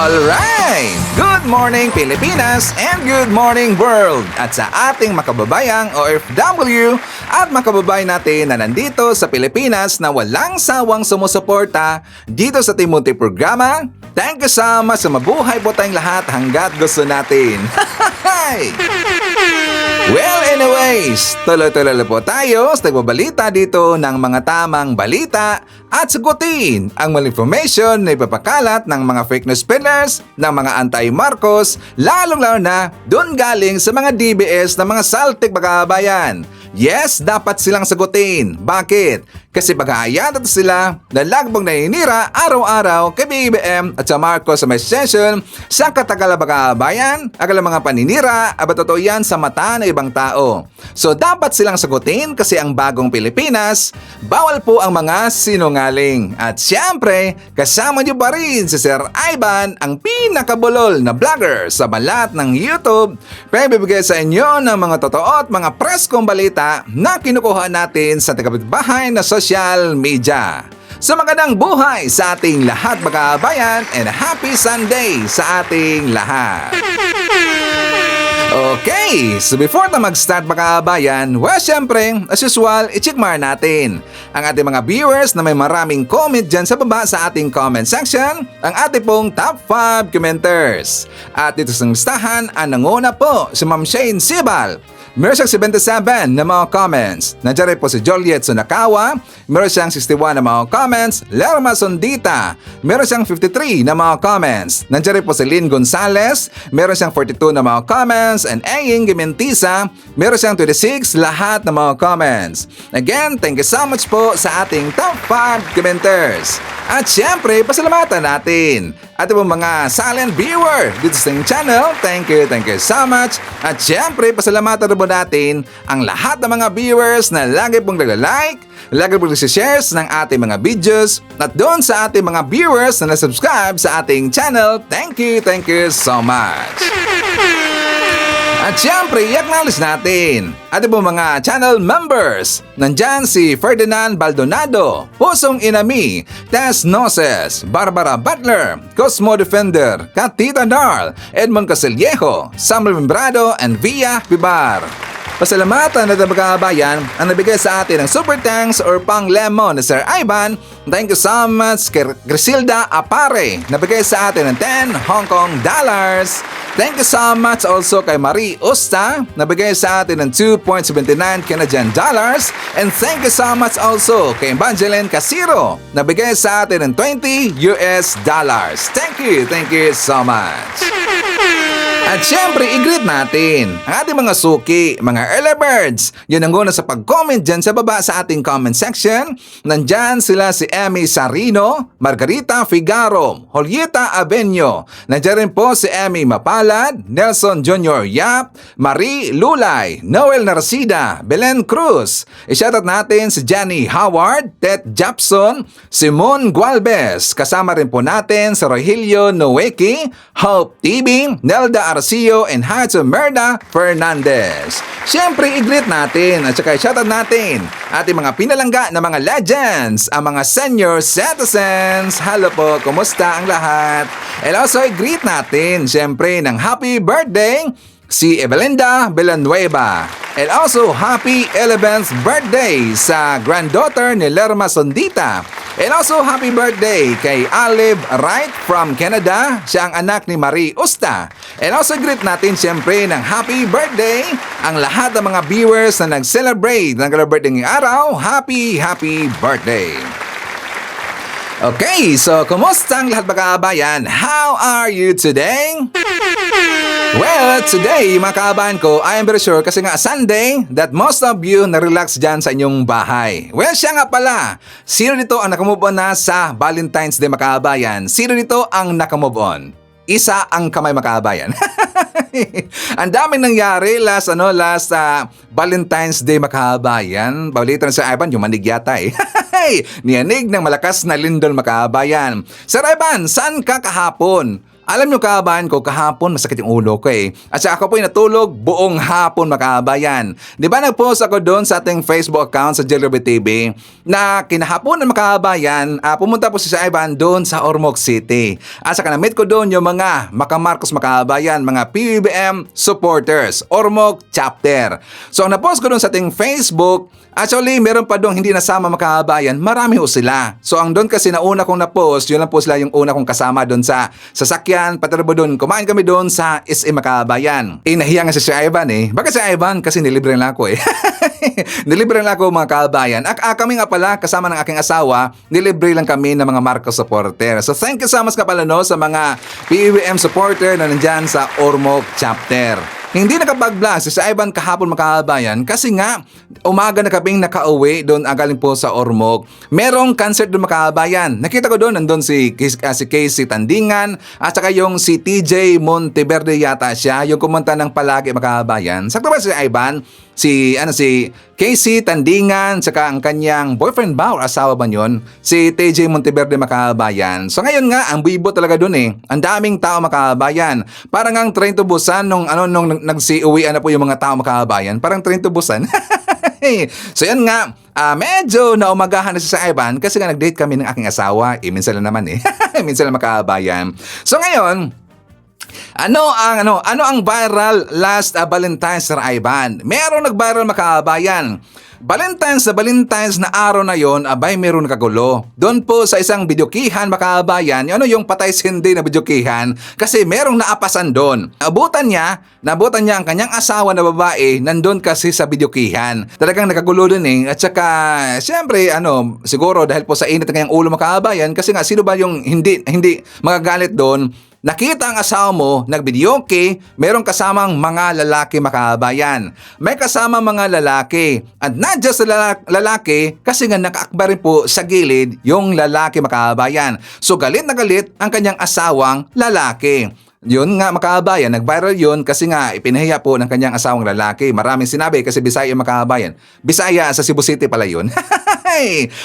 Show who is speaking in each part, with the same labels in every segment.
Speaker 1: Alright! Good morning Pilipinas and good morning world! At sa ating makababayang OFW at makababayan natin na nandito sa Pilipinas na walang sawang sumusuporta dito sa Timunti programa, thank you so much sa mabuhay po tayong lahat hanggat gusto natin. Well, anyways, tuloy-tuloy po tayo sa nagbabalita dito ng mga tamang balita at sagutin ang maling information na ipapakalat ng mga fake news peddlers, ng mga anti-Marcos, lalong-lalo na doon galing sa mga DBS na mga saltik bakabayan. Yes, dapat silang sagutin. Bakit? Kasi bagayat sila na lagbang naninira araw-araw kay BBM at sa Marcos sa may session sa Katagala Bakabayan, agala mga paninira, aba totoo yan sa mata ng ibang tao. So dapat silang sagutin kasi ang bagong Pilipinas, bawal po ang mga sinungaling. At siyempre, kasama niyo pa rin si Sir Ivan, ang pinakabulol na vlogger sa balat ng YouTube, para bibigay sa inyo ng mga totoo at mga preskong balita na kinukuha natin sa tagapitbahay na social media. So magandang buhay sa ating lahat mga kabayan and happy Sunday sa ating lahat. Okay, so before na mag-start mga kabayan, well syempre, as usual, i-checkmark natin ang ating mga viewers na may maraming comment dyan sa baba sa ating comment section, ang ating pong top 5 commenters. At dito sa listahan, ang nanguna po si Ma'am Shane Sibal. Meron siyang 77 na mga comments. Nandiyan rin po si Joliet Sunakawa. Meron siyang 61 na mga comments. Lerma Sondita. Meron siyang 53 na mga comments. Nandiyan rin po si Lynn Gonzalez. Meron siyang 42 na mga comments. And Aying Gimentisa. Meron siyang 26 lahat na mga comments. Again, thank you so much po sa ating top 5 commenters. At syempre, pasalamatan natin at yung mga silent viewer dito sa ating channel. Thank you so much. At syempre, pasalamatan rin po natin ang lahat ng mga viewers na lagi pong nag-like, lagi pong nag-shares ng ating mga videos, at doon sa ating mga viewers na na-subscribe sa ating channel. Thank you so much. At syempre, i-acknowledge natin ating po mga channel members. Nandyan si Ferdinand Baldonado, Pusong Inami, Tess Noses, Barbara Butler, Cosmo Defender, Katita Darl, Edmond Casiliejo, Samuel Membrado, and Via Pibar. Pasalamatan na mga kabayan ang nabigay sa atin ng super thanks or pang lemon na Sir Ivan. Thank you so much kay Griselda Apare, nabigay sa atin ng 10 Hong Kong dollars. Thank you so much also kay Marie Usta, nabigay sa atin ng 2.79 Canadian dollars. And thank you so much also kay Evangeline Casiro, nabigay sa atin ng 20 US dollars. Thank you so much. At syempre, i-greet natin ang ating mga suki, mga early birds. Yun ang guna sa pag-comment dyan sa baba sa ating comment section. Nandyan sila si Emmy Sarino, Margarita Figaro, Julieta Abenyo. Nandyan rin po si Emmy Mapalad, Nelson Jr. Yap, Marie Lulay, Noel Narcida, Belen Cruz. I-shoutout natin si Johnny Howard, Ted Japson, Simon Gualbes. Kasama rin po natin si Rogelio Noeki, Hope TV, Nelda Arcio, and Hacho Merda Fernandez. Siyempre, i-greet natin at saka i-shoutout natin ating mga pinalangga na mga legends, ang mga senior citizens. Hello po, kumusta ang lahat? And also, i-greet natin siyempre ng happy birthday si Evelinda Villanueva. And also, happy 11th birthday sa granddaughter ni Lerma Sondita. And also, happy birthday kay Olive Wright from Canada. Siya ang anak ni Marie Usta. And also, greet natin siyempre ng happy birthday ang lahat ng mga viewers na nag-celebrate ng birthday ngayong araw. Happy birthday! Okay, so kumusta ang lahat mga kabayan? How are you today? Well, today mga kabayan ko, I am very sure kasi nga Sunday that most of you na-relax dyan sa inyong bahay. Well, siya nga pala. Sino dito ang nakamove on na sa Valentine's Day mga kabayan? Sino dito ang nakamove on? Isa ang kamay mga kabayan. Ang daming nangyari last Valentine's Day mga kabayan. Balitan sa Ivan, yung manig yata eh. Niyanig ng malakas na lindol mga kabayan. Sir Ivan, saan ka kahapon? Alam nyo kabayan ko, kahapon masakit yung ulo ko eh. At saka ako po natulog buong hapon makabayan. Di ba nag-post ako doon sa ating Facebook account sa Jelly TV na kinahapon ng makabayan, pumunta po si Ivan doon sa Ormoc City. At saka na-meet ko doon yung mga Makamarcos makabayan, mga PBBM supporters, Ormoc chapter. So ang na-post ko doon sa ating Facebook, actually meron pa doon hindi nasama makabayan, marami ho sila. So ang doon kasi nauna kong na-post, yun lang po sila yung una kong kasama doon sa sasakyan, patarbo doon, kumain kami doon sa SM Makabayan. Nahiya nga si Ivan eh. Bakit si Ivan? Kasi nilibre lang ako eh. Nilibre lang ako mga kabayan. Kami nga pala, kasama ng aking asawa, nilibre lang kami ng mga Marcos supporter. So thank you so much ka pala no, sa mga PBBM supporter na nandyan sa Ormoc chapter. Hindi nakapag-vlog si Ivan kahapon makabayan kasi nga umaga na kaming nakauwi doon galing po sa Ormoc. Merong concert doon makabayan. Nakita ko doon nandun si Casey Tandingan at saka yung si TJ Monteverde yata siya, yung kumanta ng Palagi makabayan. Sakto ba si Ivan? Si Casey Tandingan saka ang kanyang boyfriend ba o asawa ba yun? Si TJ Monteverde makabayan. So ngayon nga ang bibo talaga doon eh. Ang daming tao makabayan. Parang ang train to Busan nung nagsiuwian na po yung mga tao makabayan. Parang train to Busan. So yan nga, medyo naumagahan na si Ivan kasi nga nag-date kami ng aking asawa. Minsan lang naman eh. Minsan lang makabayan. So ngayon, ano ang viral last Valentine's Sir Ivan? Merong nag-viral makabayan. Valentine's na araw na yon, abay meron kagulo. Doon po sa isang videokihan makabayan, yung patay sindi na videokihan kasi merong naapasan doon. Nabutan niya ang kanyang asawa na babae nandun kasi sa videokihan. Talagang nakagulo din eh. At saka, siyempre, siguro dahil po sa init ng kanyang ulo makabayan kasi nga sino ba yung hindi magagalit doon? Nakita ang asawa mo, nag-videoke, merong kasamang mga lalaki makabayan. May kasama mga lalaki. At not just lalaki, kasi nga nakaakba rin po sa gilid yung lalaki makabayan. So galit na galit ang kanyang asawang lalaki. Yun nga makabayan, nag-viral yun kasi nga ipinahiya po ng kanyang asawang lalaki. Maraming sinabi kasi Bisaya yung makabayan. Bisaya sa Cebu City pala yun.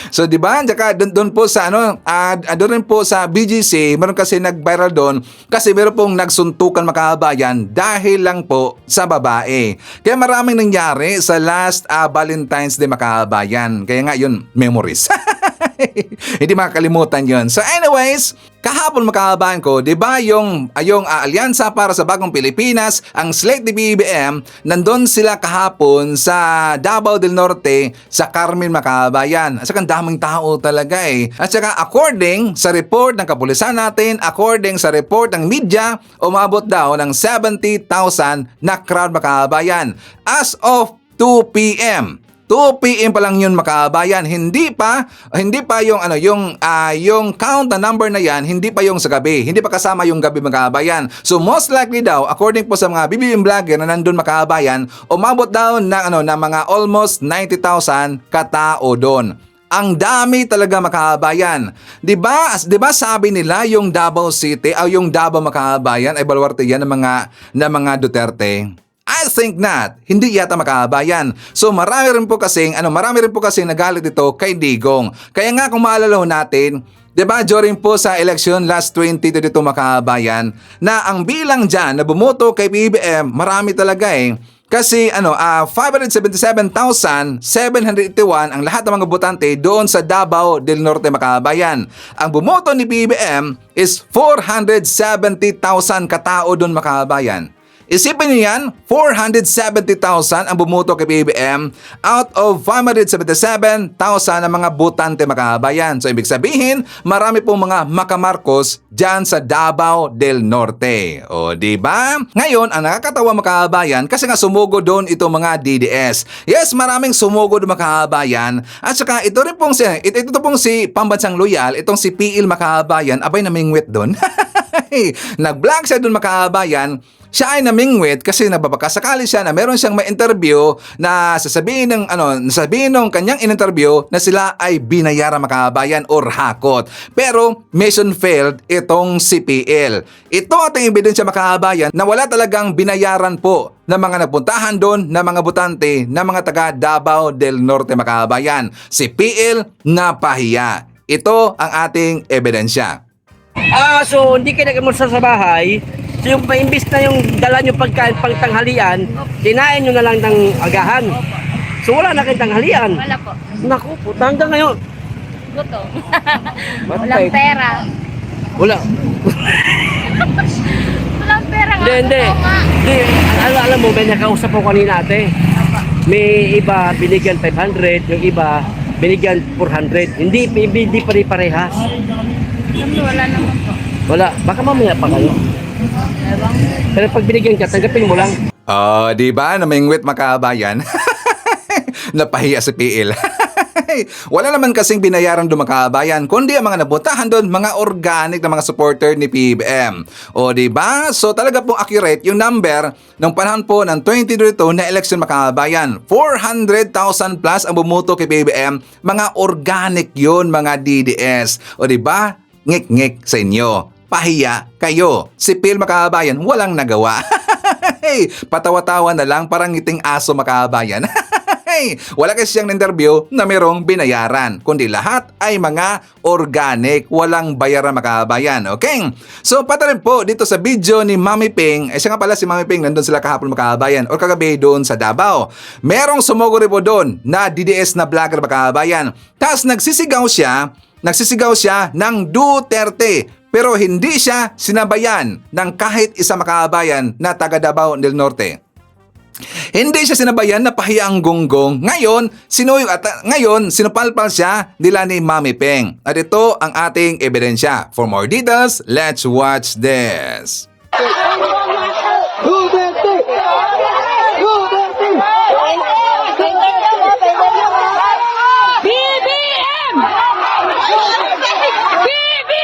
Speaker 1: So di ba? Tsaka doon po sa doon rin po sa BGC, meron kasi nag-viral doon kasi meron pong nagsuntukan makabayan dahil lang po sa babae. Kaya maraming nangyari sa last Valentine's Day makabayan. Kaya nga yun, memories. Hindi makakalimutan yun. So anyways, kahapon makabayan ko, di ba yung Alyansa para sa Bagong Pilipinas, ang slate ni BBM, nandun sila kahapon sa Davao del Norte, sa Carmen makabayan. At saka ang daming tao talaga eh. At saka according sa report ng kapulisan natin, according sa report ng media, umabot daw ng 70,000 na crowd makabayan. As of 2 p.m. 2 p.m. pa lang yun makabayan. Hindi pa yung count na number na yan, hindi pa yung sa gabi. Hindi pa kasama yung gabi makabayan. So most likely daw, according po sa mga BBM vlogger na nandun makabayan, umabot daw ng mga almost 90,000 katao doon. Ang dami talaga makabayan. 'Di ba sabi nila yung Davao City o yung Davao makabayan ay baluarte yan ng mga Duterte? I think not. Hindi yata makabayan. So marami rin po kasi nagalit ito kay Digong. Kaya nga kung maalala natin, 'di ba during po sa election last 2022 makabayan, na ang bilang diyan na bumoto kay BBM, marami talaga eh. Kasi 577,781 ang lahat ng mga botante doon sa Davao del Norte makabayan. Ang bumoto ni BBM is 470,000 katao doon makabayan. Isipin niyo yan, 470,000 ang bumoto kay BBM out of 577,000 na mga botante makabayan. So ibig sabihin, marami pong mga Makamarcos dyan sa Davao del Norte. O di ba? Ngayon, ang nakakatawa makabayan kasi nga sumugo doon itong mga DDS. Yes, maraming sumugo doon makabayan. At saka ito pong si Pambansang Loyal, itong si PL makabayan, abay namingwit doon. Nag-vlog siya doon makabayan. Siya ay namingwit kasi nababakasakali siya na meron siyang ma-interview na sasabihin ng kanyang in-interview na sila ay binayaran makabayan or hakot. Pero mission failed itong CPL. Ito ating ebidensya makabayan na wala talagang binayaran po ng mga nagpuntahan doon na mga botante na mga taga Davao del Norte makabayan. Si PL napahiya. Ito ang ating ebidensya.
Speaker 2: So hindi kayo nag-almusal sa bahay. So yung imbis na yung dala nyo pagkain pang tanghalian, kinain nyo na lang ng agahan. So wala na kayong tanghalian.
Speaker 3: Wala po.
Speaker 2: Naku, puta, hanggang ngayon.
Speaker 3: Gutom.
Speaker 2: Ba't
Speaker 3: Walang
Speaker 2: tayo-
Speaker 3: pera.
Speaker 2: Wala.
Speaker 3: Walang pera nga.
Speaker 2: Hindi.
Speaker 3: Oo nga.
Speaker 2: Hindi. Alam mo, may nakausap ko kanina ate.
Speaker 3: Apa.
Speaker 2: May iba binigyan 500, yung iba binigyan 400. Hindi pa rin parehas.
Speaker 3: Wala naman po.
Speaker 2: Wala. Baka mamaya pa kayo.
Speaker 3: Ewan.
Speaker 2: Pero pag binigyan ka, tanggapin mo lang.
Speaker 1: Oh, di ba? Namingwit makabayan. Napahiya si PL. Wala naman kasing binayaran doon makabayan, kundi ang mga nabutahan doon, mga organic na mga supporter ni PBM. O di ba? So talaga pong accurate yung number ng panahon po ng 2022 na election makabayan. 400,000 plus ang bumuto kay PBM. Mga organic yun, mga DDS. O di ba? Ngik-ngik sa inyo. Pahiya kayo. Si PL makabayan, walang nagawa. Patawa-tawa na lang, parang ngiting aso makabayan. Wala kasi siyang interview na merong binayaran, kundi lahat ay mga organic, walang bayaran makabayan. Okay? So pata rin po dito sa video ni Mami Ping, siya nga pala si Mami Ping, nandun sila kahapon makabayan or kagabi doon sa Davao. Merong sumugo rin po doon na DDS na vlogger makabayan. Tapos nagsisigaw siya ng Duterte. Pero hindi siya sinabayan ng kahit isa makabayan na taga Davao del Norte. Hindi siya sinabayan na pahiya ang gonggong. Ngayon, sinupalpal siya nila ni Mami Peng. At ito ang ating ebidensya. For more details, let's watch this.
Speaker 3: BBM! BBM!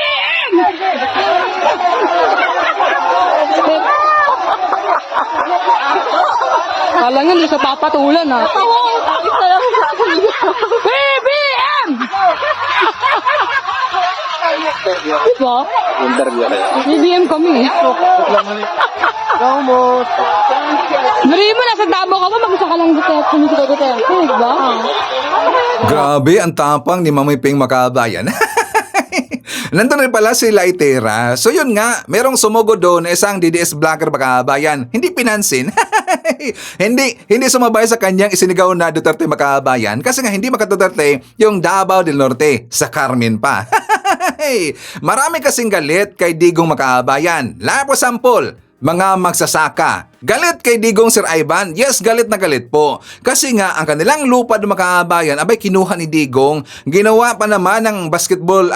Speaker 4: Kala nga, hindi sa papatulan ha.
Speaker 3: BBM!
Speaker 4: Diba? BBM kami eh. Mariin mo, nasa Davao ka ba? Mag-isa ka lang Duterte. Diba?
Speaker 1: Grabe, ang tapang ni Mami Peng makabayan. Nandun rin pala si Laitera. So yun nga, merong sumugo doon na isang DDS vlogger makabayan. Hindi pinansin. hindi sumabay sa kanyang isinigaw na Duterte makabayan kasi nga hindi makaduterte yung Davao del Norte sa Carmen pa. Marami kasing galit kay Digong makabayan. Lapo sampol, mga magsasaka. Galit kay Digong Sir Ivan? Yes, galit na galit po. Kasi nga, ang kanilang lupa ng makabayan, abay kinuha ni Digong. Ginawa pa naman ng basketball,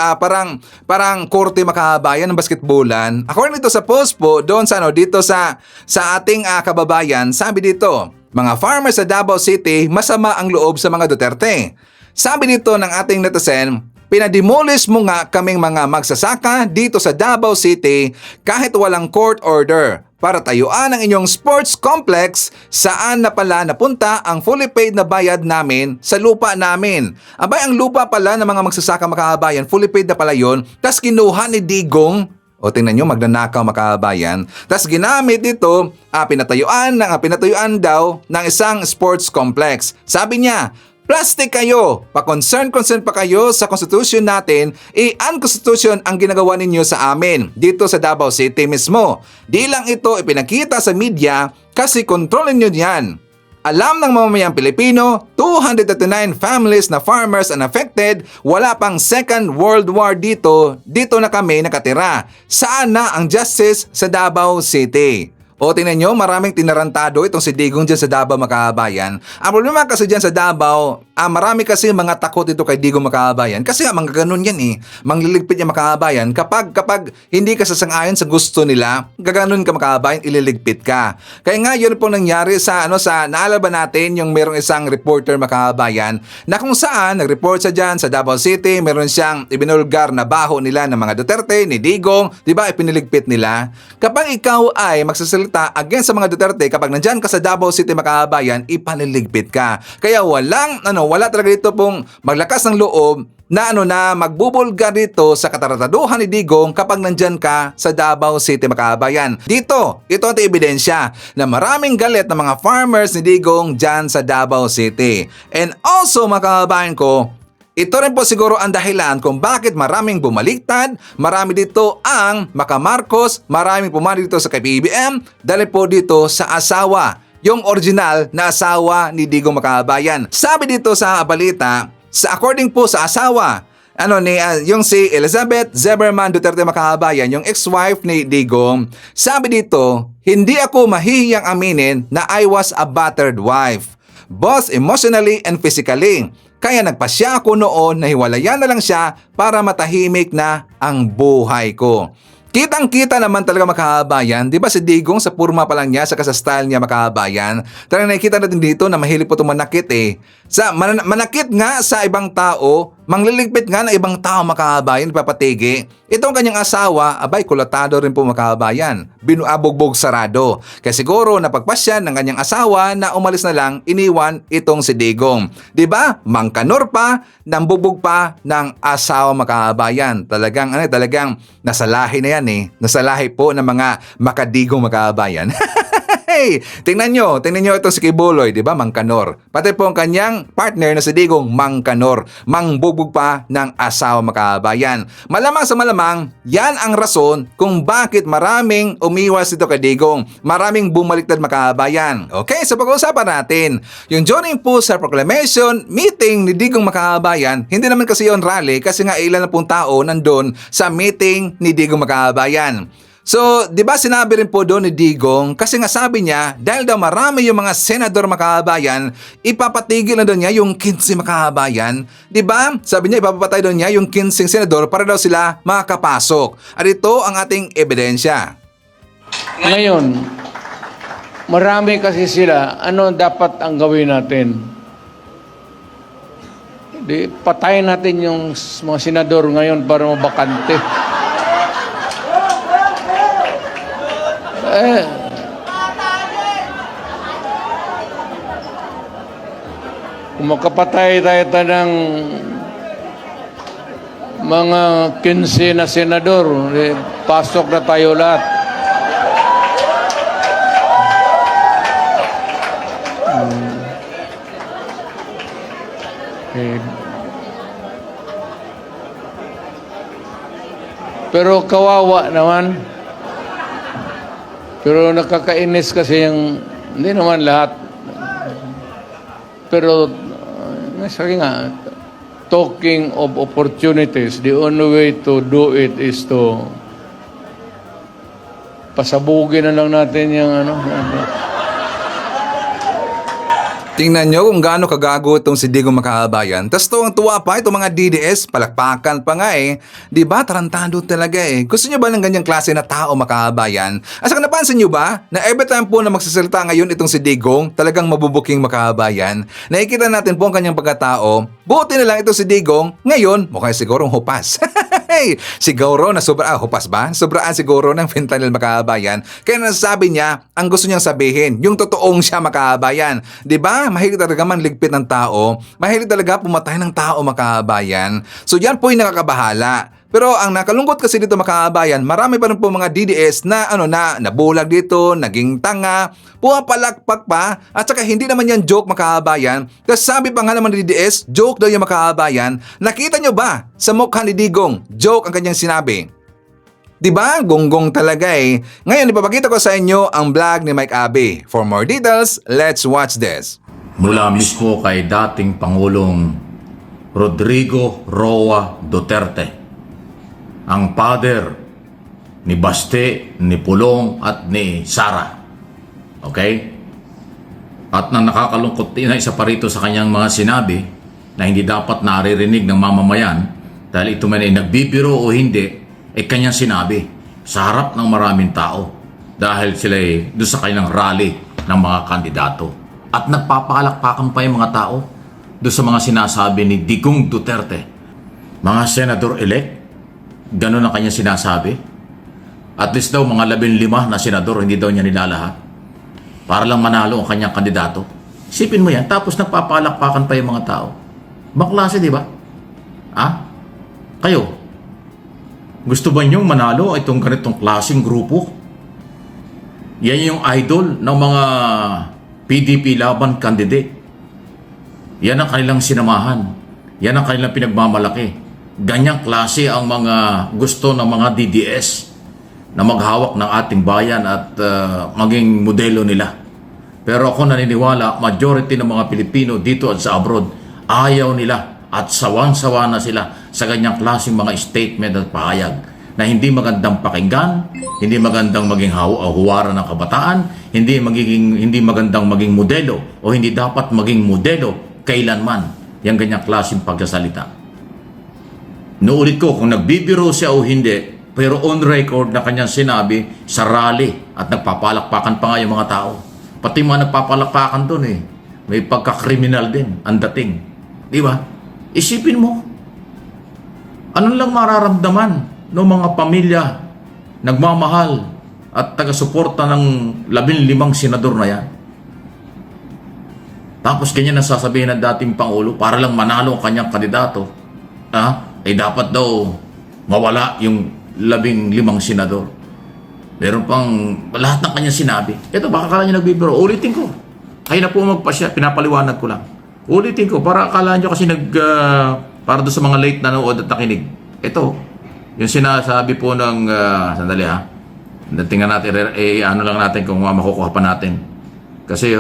Speaker 1: parang korte makabayan ng basketballan. According dito sa post po, doon sa dito sa ating kababayan, sabi dito, mga farmers sa Davao City, masama ang loob sa mga Duterte. Sabi dito ng ating netizen, pinademolish mo nga kaming mga magsasaka dito sa Davao City kahit walang court order para tayuan ang inyong sports complex saan na pala napunta ang fully paid na bayad namin sa lupa namin. Abay, ang lupa pala ng mga magsasaka makabayan, fully paid na pala yun, tas kinuha ni Digong. O tingnan nyo, magnanakaw makabayan. Tas ginamit ito, pinatayuan daw ng isang sports complex. Sabi niya, plastic kayo, pa-concern pa kayo sa konstitusyon natin, unconstitution ang ginagawa ninyo sa amin dito sa Davao City mismo. Di lang ito ipinakita sa media kasi kontrolin nyo yan. Alam ng mamamayang Pilipino, 239 families na farmers unaffected, wala pang Second World War dito na kami nakatira. Saan na ang justice sa Davao City? O tingnan nyo, maraming tinarantado itong si Digong dyan sa Davao makabayan. Ang problema kasi dyan sa Davao, marami kasi mga takot ito kay Digong makabayan. Kasi mga ganun yan eh. Mangliligpit yung makabayan. Kapag hindi ka sasang-ayon sa gusto nila, gaganon ka makabayan, ililigpit ka. Kaya nga yun po nangyari sa naalala ba natin yung merong isang reporter makabayan na kung saan nag-report siya dyan sa Davao City, meron siyang ibinulgar na baho nila ng mga Duterte, ni Digong, di ba ipiniligpit nila. Kapag ikaw ay magsasalita against sa mga Duterte, kapag nandyan ka sa Davao City makabayan, ipaniligpit ka. Kaya wala talaga dito pong maglakas ng loob na magbubulgar dito sa katarataduhan ni Digong kapag nandyan ka sa Davao City makabayan. Ito ang ebidensya na maraming galit ng mga farmers ni Digong dyan sa Davao City. And also makabayan ko, Ito rin po siguro ang dahilan kung bakit maraming bumaliktad, marami dito ang makamarcos, maraming pumali dito sa kay PBBM, dahil po dito sa asawa, yung original na asawa ni Digong Makabayan. Sabi dito sa balita, according po sa asawa, yung si Elizabeth Zeberman Duterte Makabayan, yung ex-wife ni Digong, sabi dito, hindi ako mahihiyang aminin na I was a battered wife, both emotionally and physically. Kaya nagpasya ako noon na hiwalayan na lang siya para matahimik na ang buhay ko. Kitang-kita naman talaga makahabayan. Di ba si Digong sa purma pa lang niya, sa style niya makahabayan. Talagang nakikita natin dito na mahilig po itong manakit eh. Manakit nga sa ibang tao, mangliligpit nga ng ibang tao makahabayan, papatigi. Itong kanyang asawa, abay, kulatado rin po makahabayan. Binuabugbog sarado. Kaya siguro napagpasya ng kanyang asawa na umalis na lang, iniwan itong si Digong. Di ba? Mangkanor pa, nambubog pa ng asawa makahabayan. Talagang nasa lahi na yan eh. Nasa lahi po ng mga makadigong makahabayan. Hey, tingnan nyo itong si Kibuloy, di ba? Mangkanor. Pati po ang kanyang partner na si Digong, Mangkanor. Mangbubog pa ng asawa makabayan. Malamang sa malamang, yan ang rason kung bakit maraming umiwas dito kay Digong. Maraming bumaliktad makabayan. Okay, so pag-uusapan natin, yung joining po sa proclamation meeting ni Digong Makabayan, hindi naman kasi yon rally kasi nga ilan na pong tao nandun sa meeting ni Digong Makabayan. So, di ba sinabi rin po doon ni Digong, kasi nga sabi niya, dahil daw marami yung mga senador makahabayan, ipapatigil na doon niya yung 15 makahabayan. Di ba? Sabi niya, ipapapatay doon niya yung 15 senador para daw sila makakapasok. At ito ang ating ebidensya.
Speaker 5: Ngayon, marami kasi sila, ano dapat ang gawin natin? Di, patayin natin yung mga senador ngayon para mabakante. Kung makapatay tayo ng mga 15 na senador, pasok na tayo lahat. Pero kawawa naman. Pero nakakainis kasi yung, hindi naman lahat. Pero, sabi nga, talking of opportunities, the only way to do it is to pasabugin na lang natin yung
Speaker 1: Tingnan nyo kung gaano kagago itong si Digong Makahabayan. Tapos tuwang-tuwa pa itong mga DDS, palakpakan pa nga eh. Diba? Tarantado talaga eh. Gusto nyo ba ng ganyang klase na tao Makahabayan? Asa napansin nyo ba na every time po na magsasalita ngayon itong si Digong, talagang mabubuking Makahabayan? Nakikita natin po ang kanyang pagkatao. Buti na lang itong si Digong, ngayon mukhang sigurong hupas. Siguro na hupas ba? Sobraan siguro ng fentanyl Makahabayan. Kaya nasasabi niya, ang gusto niyang sabihin, yung totoong siya Makahabayan. Diba? Mahilig talaga manligpit ng tao. Mahilig talaga pumatay ng tao Makahabayan. So yan po yung nakakabahala. Pero ang nakalungkot kasi dito Makahabayan, marami pa rin po mga DDS na nabulag dito, naging tanga, pumapalakpak pa, at saka hindi naman yan joke Makahabayan. Kasi sabi pa nga naman ni DDS, joke daw yung Makahabayan. Nakita nyo ba sa mukha ni Digong, joke ang kanyang sinabi? Diba? Gonggong talaga eh. Ngayon, ipapakita ko sa inyo ang vlog ni Mike Abe. For more details, let's watch this.
Speaker 6: Mula mismo kay dating Pangulong Rodrigo Roa Duterte, ang father ni Baste, ni Pulong at ni Sara. Okay? At nang nakakalungkot, isa pa rito sa kanyang mga sinabi na hindi dapat naririnig ng mamamayan dahil ito man ay nagbibiro o hindi, kanyang sinabi sa harap ng maraming tao dahil sila ay doon sa kanilang rally ng mga kandidato. At nagpapalakpakan pa yung mga tao doon sa mga sinasabi ni Digong Duterte. Mga senador-elect, ganun ang kanyang sinasabi. At least daw mga 15 na senador, hindi daw niya nilalahat para lang manalo ang kanyang kandidato. Isipin mo yan, tapos nagpapalakpakan pa yung mga tao. Baklase, di ba? Kayo, gusto ba niyong manalo itong ganitong klaseng grupo? Yan yung idol ng mga PDP laban candidate. Yan ang kanilang sinamahan. Yan ang kanilang pinagmamalaki. Ganyang klase ang mga gusto ng mga DDS na maghawak ng ating bayan at maging modelo nila. Pero ako naniniwala, majority ng mga Pilipino dito at sa abroad, ayaw nila at sawang-sawa na sila sa ganyang klaseng mga statement at pahayag na hindi magandang pakinggan, hindi magandang maging huwaran ng kabataan, hindi magandang maging modelo o hindi dapat maging modelo kailanman yung ganyang klaseng pagsasalita. Nuulit ko, kung nagbibiro siya o hindi, pero on record na kanyang sinabi sa rally at nagpapalakpakan pa nga yung mga tao. Pati mga nagpapalakpakan doon may pagkakriminal din ang dating. Di ba? Isipin mo, ano lang mararamdaman ng mga pamilya nagmamahal at taga-suporta ng 15 senador na yan? Tapos ganyan ang sasabihin ng dating Pangulo para lang manalo ang kanyang kandidato. Dapat daw mawala yung 15 senador. Meron pang lahat ng kanyang sinabi. Ito, baka akala niyo nagbibiro. Ulitin ko. Kayo na po magpasya. Pinapaliwanag ko lang. Ulitin ko. Para akala niyo kasi para doon sa mga late nanood at nakinig. Ito, yung sinasabi po ng sandali tingnan natin, ano lang natin kung makukuha pa natin. Kasi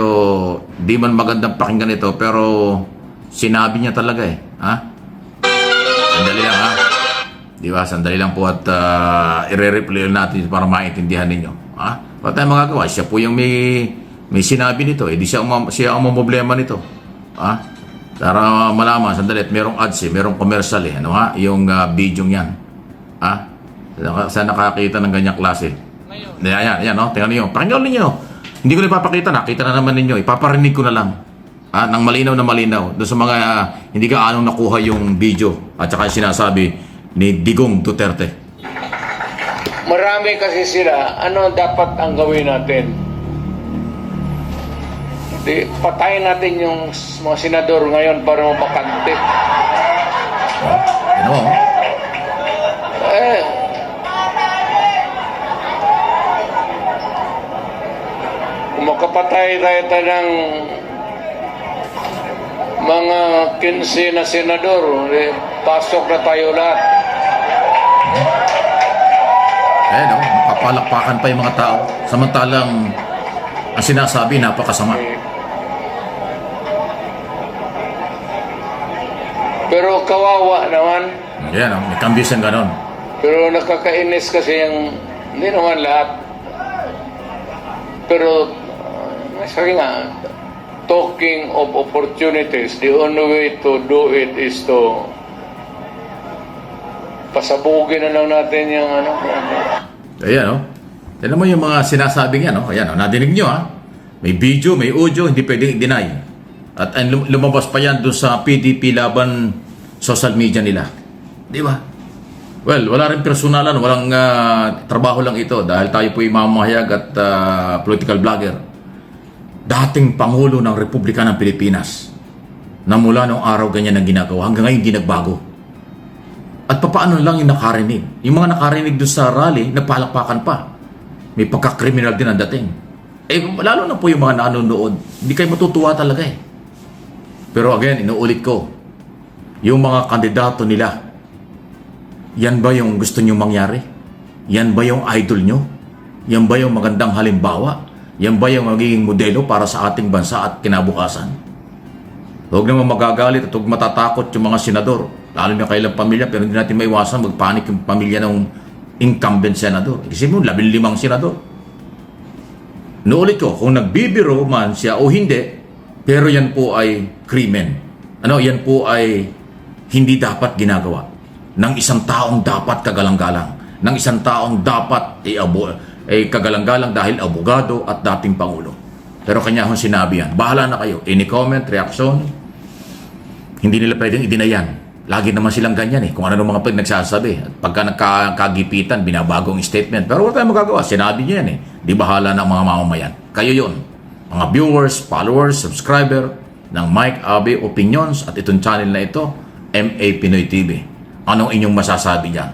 Speaker 6: di man magandang pakinggan ito, pero sinabi niya talaga Sandali lang Di ba? Sandali lang po at i-replay natin para maintindihan ninyo. Wala tayong magagawa. Siya po yung may sinabi nito. Di siya ang problema nito. Para malaman, sandali, at merong ads merong commercial yung video niyan. Saan nakakita ng ganyang klase? Ayan, tingnan niyo. Pakinggan niyo. Hindi ko na ipapakita, nakita na naman ninyo. Ipaparinig ko na lang. Nang malinaw na malinaw. Doon sa mga hindi ka anong nakuha yung video at saka sinasabi ni Digong Duterte.
Speaker 5: Marami kasi sila. Ano dapat ang gawin natin? Patayin natin yung mga senador ngayon para mabakante.
Speaker 6: Ano?
Speaker 5: Kung makapatay tayo ng mga 15 na senador, pasok na tayo lahat.
Speaker 6: Mapapalakpakan pa yung mga tao. Samantalang ang sinasabi napakasama.
Speaker 5: Pero kawawa naman.
Speaker 6: Yan, may kambis yung ganon.
Speaker 5: Pero nakakainis kasi hindi naman lahat. Pero, sabi nga, talking of opportunities, the only way to do it is to pasabugin na lang natin yung
Speaker 6: Ayan, Tignan mo yung mga sinasabing yan, Ayan, nadinig nyo, May video, may audio, hindi pwedeng i-deny. At lumabas pa yan doon sa PDP laban social media nila. Di ba? Well, wala rin personalan, walang trabaho lang ito dahil tayo po yung mamahayag at political blogger. Dating Pangulo ng Republika ng Pilipinas na mula noong araw ganyan ang ginagawa, hanggang ngayon ginagbago. At papaano lang yung nakarinig? Yung mga nakarinig doon sa rally, napalakpakan pa. May pagkakriminal din ang dating. Lalo na po yung mga nanonood, hindi kayo matutuwa talaga Pero again, inuulit ko, yung mga kandidato nila, yan ba yung gusto nyo mangyari? Yan ba yung idol nyo? Yan ba yung magandang halimbawa? Yan ba yung magiging modelo para sa ating bansa at kinabukasan? Huwag naman magagalit at huwag matatakot yung mga senador, lalo na kailang pamilya, pero hindi natin maiwasan magpanik yung pamilya ng incumbent senador. Kasi mo, 15 senador. Nuulit ko, kung nagbibiro man siya o hindi, pero yan po ay krimen. Yan po ay hindi dapat ginagawa ng isang taong dapat kagalang-galang, ng isang taong dapat kagalang-galang dahil abogado at dating Pangulo. Pero kanya akong sinabi yan. Bahala na kayo. Any comment, reaction, hindi nila pwedeng idinayan. Lagi naman silang ganyan Kung ano mga nagsasabi. At pagka nagkagipitan, binabago ang statement. Pero wala tayong magagawa. Sinabi niya yan Di bahala ng mga mamamayan. Kayo yon. Mga viewers, followers, subscriber ng Mike Abe Opinions at itong channel na ito, MA Pinoy TV. Anong inyong masasabi diyan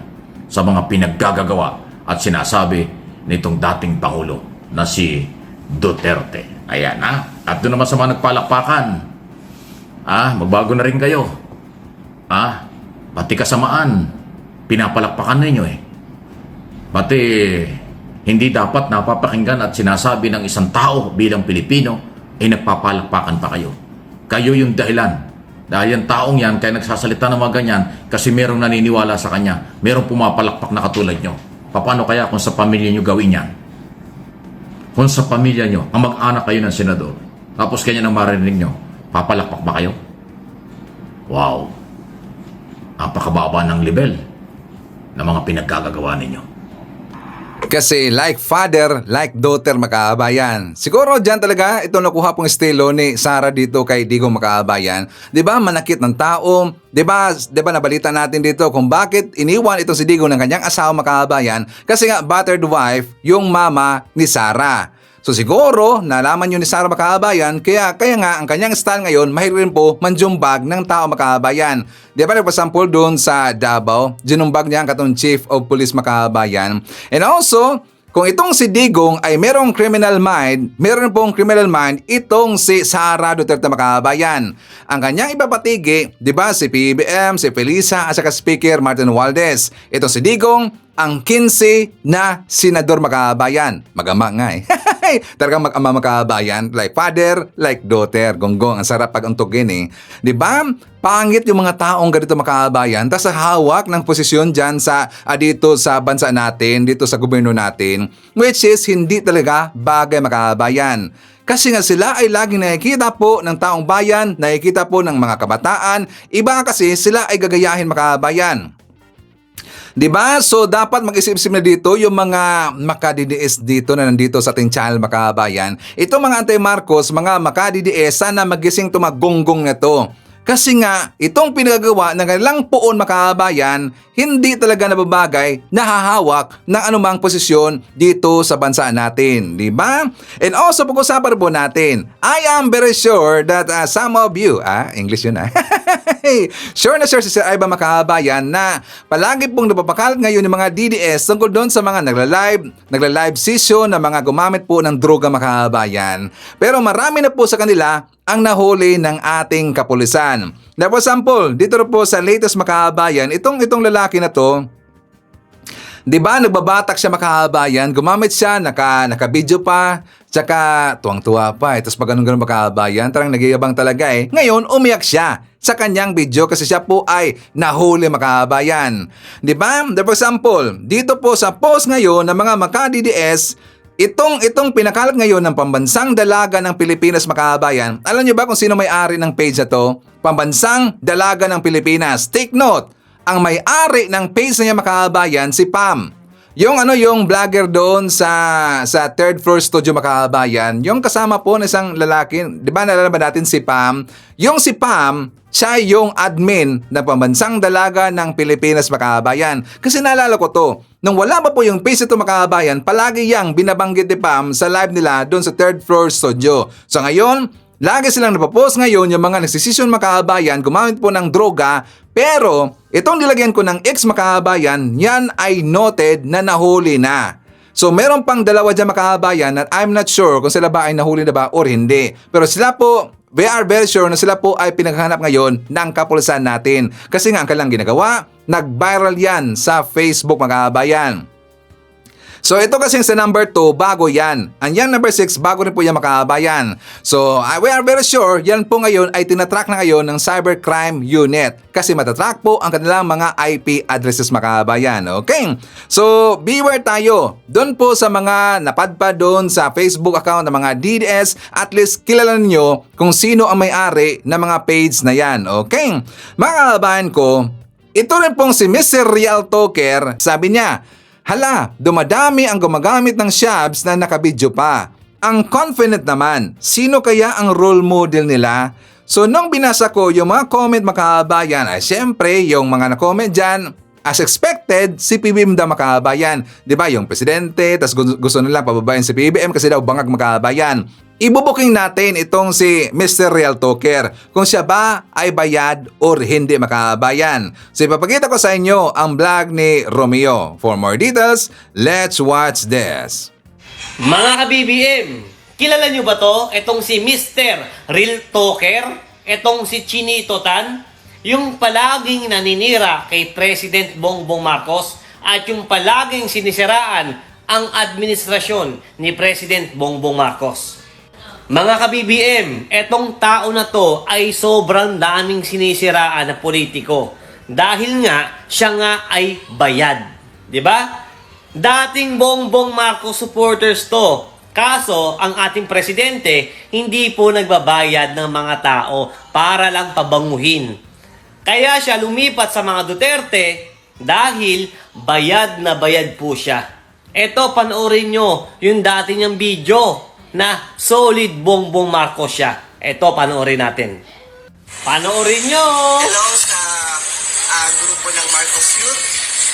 Speaker 6: sa mga pinaggagawa at sinasabi nitong dating Pangulo na si Duterte? Ayan At doon naman sa mga nagpalakpakan, magbago na rin kayo. Pati kasamaan, pinapalakpakan ninyo eh. Pati hindi dapat napapakinggan at sinasabi ng isang tao bilang Pilipino, nagpapalakpakan pa kayo. Kayo yung dahilan. Dahil yung taong yan, kaya nagsasalita ng mga ganyan, kasi merong naniniwala sa kanya, merong pumapalakpak na katulad nyo. Paano kaya kung sa pamilya nyo gawin yan? Kung sa pamilya nyo, ang mag-anak kayo ng senador, tapos kanya nang marinig nyo, papalakpak ba kayo? Wow! Napakababa ng level ng mga pinaggagawa ninyo.
Speaker 1: Kasi like father, like daughter makaabayan. Siguro dyan talaga ito nakuha pong estilo ni Sara dito kay Digong makaabayan. 'Di ba manakit ng tao? 'Di ba nabalita natin dito kung bakit iniwan itong si Digong ng kanyang asawa makaabayan? Kasi nga battered wife yung mama ni Sara. So siguro, nalaman nyo ni Sara makaabayan, kaya nga ang kanyang style ngayon, mahilig rin po manjumbag ng tao makaabayan. Di ba nagpasample doon sa Davao, ginumbag niya ang katong Chief of Police makaabayan. And also, kung itong si Digong ay merong criminal mind, meron pong criminal mind itong si Sara Duterte makaabayan. Ang kanyang ipapatigi, di ba si PBM, si Felisa at saka Speaker Martin Romualdez. Itong si Digong, ang 15 na senador makaabayan. Magama nga eh. Talagang mag-ama makaabayan, like father, like daughter. Gonggong, ang sarap pag-untugin eh. Di ba? Pangit yung mga taong ganito makaabayan, tas hawak ng posisyon dyan sa, dito sa bansa natin, dito sa gobyerno natin, which is hindi talaga bagay makaabayan. Kasi nga sila ay laging nakikita po ng taong bayan, nakikita po ng mga kabataan, iba kasi sila ay gagayahin makaabayan. Diba? So dapat mag-isip-isip na dito yung mga makadidies dito na nandito sa ating channel makaabayan. Ito mga anti-Marcos, mga makadidies, sana magising tumagonggong na to. Kasi nga, itong pinagagawa ng kanilang poon makaabayan, hindi talaga nababagay na hahawak ng anumang posisyon dito sa bansa natin. Di ba? And also, pag-usapan po natin, I am very sure that some of you, English yun sure na sure si Sir Ivan makaabayan na palagi pong napapakalat ngayon yung mga DDS tungkol doon sa mga nagla-live session na mga gumamit po ng droga makaabayan. Pero marami na po sa kanila ang nahuli ng ating kapulisan. Na for example, dito po sa latest makaabayan, itong lalaki na to, di ba nagbabatak siya makaabayan, gumamit siya, naka-video pa, tsaka tuwang-tuwa pa. Tapos pag ganun makaabayan, tarang nagyayabang talaga eh. Ngayon, umiyak siya sa kanyang video kasi siya po ay nahuli makaabayan. Di ba? For example, dito po sa post ngayon ng mga maka-DDS, Itong pinakalat ngayon ng Pambansang Dalaga ng Pilipinas makaabayan. Alam niyo ba kung sino may-ari ng page na to? Pambansang Dalaga ng Pilipinas. Take note, ang may-ari ng page na niya makaabayan si Pam. Yung vlogger doon sa third floor studio makaabayan, yung kasama po ng isang lalaki, 'di ba naalala ba natin si Pam? Yung si Pam, siya yung admin ng Pambansang Dalaga ng Pilipinas makaabayan. Kasi naalala ko to, nung wala pa po yung page ito makaabayan, palagi yang binabanggit ni Pam sa live nila doon sa third floor studio. So ngayon, lagi silang napapost ngayon yung mga nagsisisyon makaabayan, gumamit po ng droga, pero itong nilagyan ko ng X makaabayan, yan ay noted na nahuli na. So meron pang dalawa dyan makaabayan at I'm not sure kung sila ba ay nahuli na ba or hindi. Pero sila po, we are very sure na sila po ay pinaghahanap ngayon ng kapulisan natin. Kasi nga ang kanilang ginagawa, nag-viral yan sa Facebook makaabayan. So ito kasing sa number 2, bago yan. Ang yan number 6, bago rin po yan makaabayan. So we are very sure, yan po ngayon ay tinatrack na ngayon ng Cybercrime Unit. Kasi matatrack po ang kanilang mga IP addresses makaabayan. Okay? So beware tayo. Doon po sa mga napadpad doon sa Facebook account ng mga DDS, at least kilala niyo kung sino ang may-ari ng mga page na yan. Okay? Mga kababayan ko, ito rin pong si Mr. Real Talker, sabi niya, hala, dumadami ang gumagamit ng shabs na nakabidyo pa. Ang confident naman, sino kaya ang role model nila? So nung binasa ko yung mga comment makaabayan, ay syempre yung mga na-comment dyan, as expected, si PBM daw makaabayan. Diba yung presidente, tas gusto nilang pababayan si PBM kasi daw bangag makaabayan. Ibubuking natin itong si Mr. Real Talker kung siya ba ay bayad or hindi makaabayan. So ipapakita ko sa inyo ang vlog ni Romeo. For more details, let's watch this.
Speaker 7: Mga ka-BBM, kilala nyo ba to? Itong si Mr. Real Talker? Itong si Chinito Tan? Yung palaging naninira kay President Bongbong Marcos at yung palaging sinisiraan ang administrasyon ni President Bongbong Marcos. Mga ka-BBM, etong tao na to ay sobrang daming sinisiraan na politiko. Dahil nga, siya nga ay bayad. 'Di ba? Dating Bongbong Marcos supporters to. Kaso, ang ating presidente, hindi po nagbabayad ng mga tao para lang pabanguhin. Kaya siya lumipat sa mga Duterte dahil bayad na bayad po siya. Eto, panoorin nyo yung dati niyang video na solid Bongbong Marcos siya. Eto, panoorin natin. Panoorin nyo!
Speaker 8: Hello sa grupo ng Marcos Youth.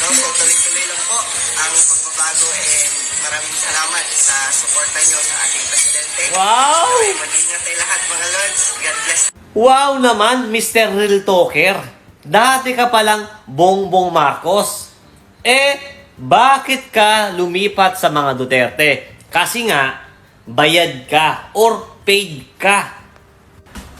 Speaker 8: No, so tuloy-tuloy lang po ang pagbabago and maraming salamat sa suporta nyo sa ating presidente.
Speaker 7: Wow!
Speaker 8: Okay, mag-ingat tayo lahat mga lords. God bless.
Speaker 7: Wow naman, Mr. Real Talker. Dati ka palang Bongbong Marcos. Bakit ka lumipat sa mga Duterte? Kasi nga, bayad ka or paid ka.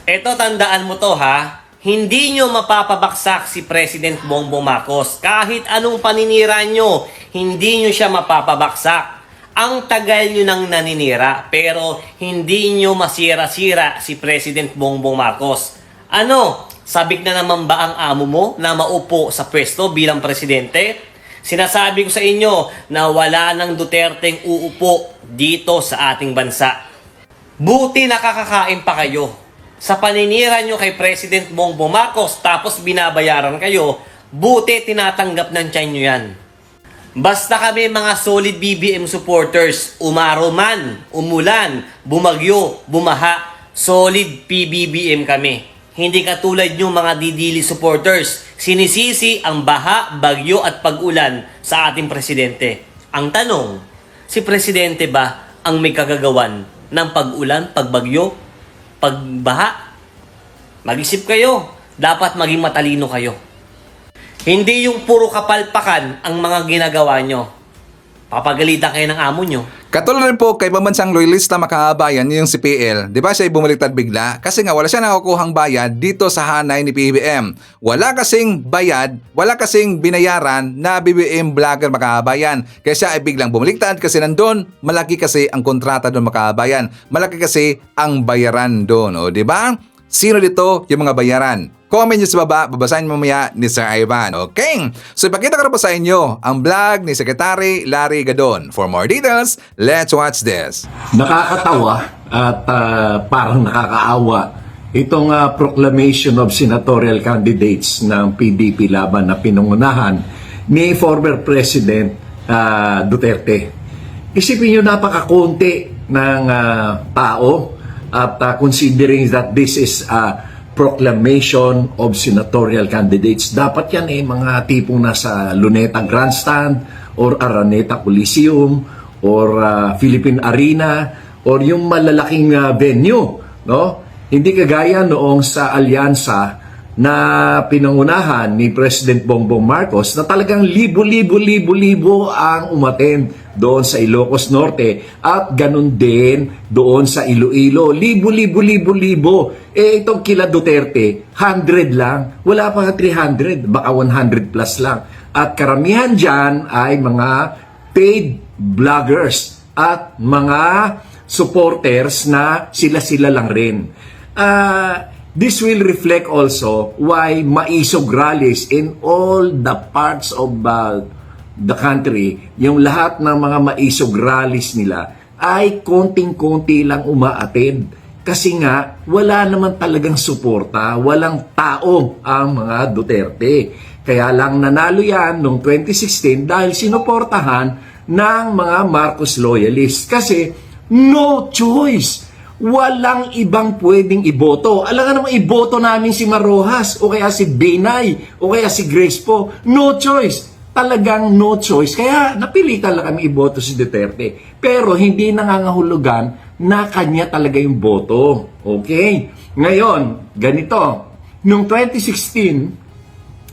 Speaker 7: Eto, tandaan mo to ha. Hindi nyo mapapabaksak si President Bongbong Marcos. Kahit anong paninira nyo, hindi nyo siya mapapabaksak. Ang tagal nyo nang naninira, pero hindi nyo masira-sira si President Bongbong Marcos. Ano? Sabik na naman ba ang amo mo na maupo sa pwesto bilang presidente? Sinasabi ko sa inyo na wala ng Duterteng uupo dito sa ating bansa. Buti nakakakain pa kayo. Sa paninira nyo kay President Bongbong Marcos tapos binabayaran kayo, buti tinatanggap ng tiyan nyo yan. Basta kami mga solid BBM supporters, umaraw man, umulan, bumagyo, bumaha, solid PBBM kami. Hindi katulad yung mga didili supporters, sinisisi ang baha, bagyo at pag-ulan sa ating presidente. Ang tanong, si presidente ba ang may kagagawan ng pag-ulan, pagbagyo, pagbaha? Mag-isip kayo, dapat maging matalino kayo. Hindi yung puro kapalpakan ang mga ginagawa nyo. Papagalitan kayo ng amo nyo.
Speaker 1: Katulad rin po kay pambansang loyalista makabayan yung si PL. Di ba siya ay bumaliktad bigla? Kasi nga wala siya nakukuhang bayad dito sa hanay ni PBBM. Wala kasing bayad, wala kasing binayaran na BBM vlogger makabayan. Kaya siya ay biglang bumaliktad kasi nandun, malaki kasi ang kontrata doon makabayan. Malaki kasi ang bayaran doon. O di ba? Sino dito yung mga bayaran? Comment nyo sa baba, babasahin mamaya ni Sir Ivan. Okay? So ipakita ko na po sa inyo ang vlog ni Secretary Larry Gadon. For more details, let's watch this.
Speaker 9: Nakakatawa at parang nakakaawa itong proclamation of senatorial candidates ng PDP laban na pinungunahan ni former President Duterte. Isipin nyo, napakakunti ng tao at considering that this is proclamation of senatorial candidates. Dapat yan mga tipong nasa Luneta Grandstand or Araneta Coliseum or Philippine Arena or yung malalaking venue, no? Hindi kagaya noong sa alyansa na pinangunahan ni President Bongbong Marcos na talagang libo ang umattend doon sa Ilocos Norte at ganun din doon sa Iloilo. Libo. Itong kila Duterte, 100 lang. Wala pa nga 300, baka 100 plus lang. At karamihan dyan ay mga paid vloggers at mga supporters na sila-sila lang rin. This will reflect also why maisog rallies in all the parts of the country, yung lahat ng mga maisog rallies nila ay konting-konti lang umaattend. Kasi nga, wala naman talagang suporta, walang tao ang mga Duterte. Kaya lang nanalo yan noong 2016 dahil sinuportahan ng mga Marcos loyalists. Kasi no choice. Walang ibang pwedeng iboto. Alam nga naman, iboto namin si Marojas o kaya si Binay o kaya si Grace po. No choice. Talagang no choice. Kaya napilitan lang kami iboto si Duterte. Pero hindi nangangahulugan na kanya talaga yung boto. Okay? Ngayon, ganito. Noong 2016,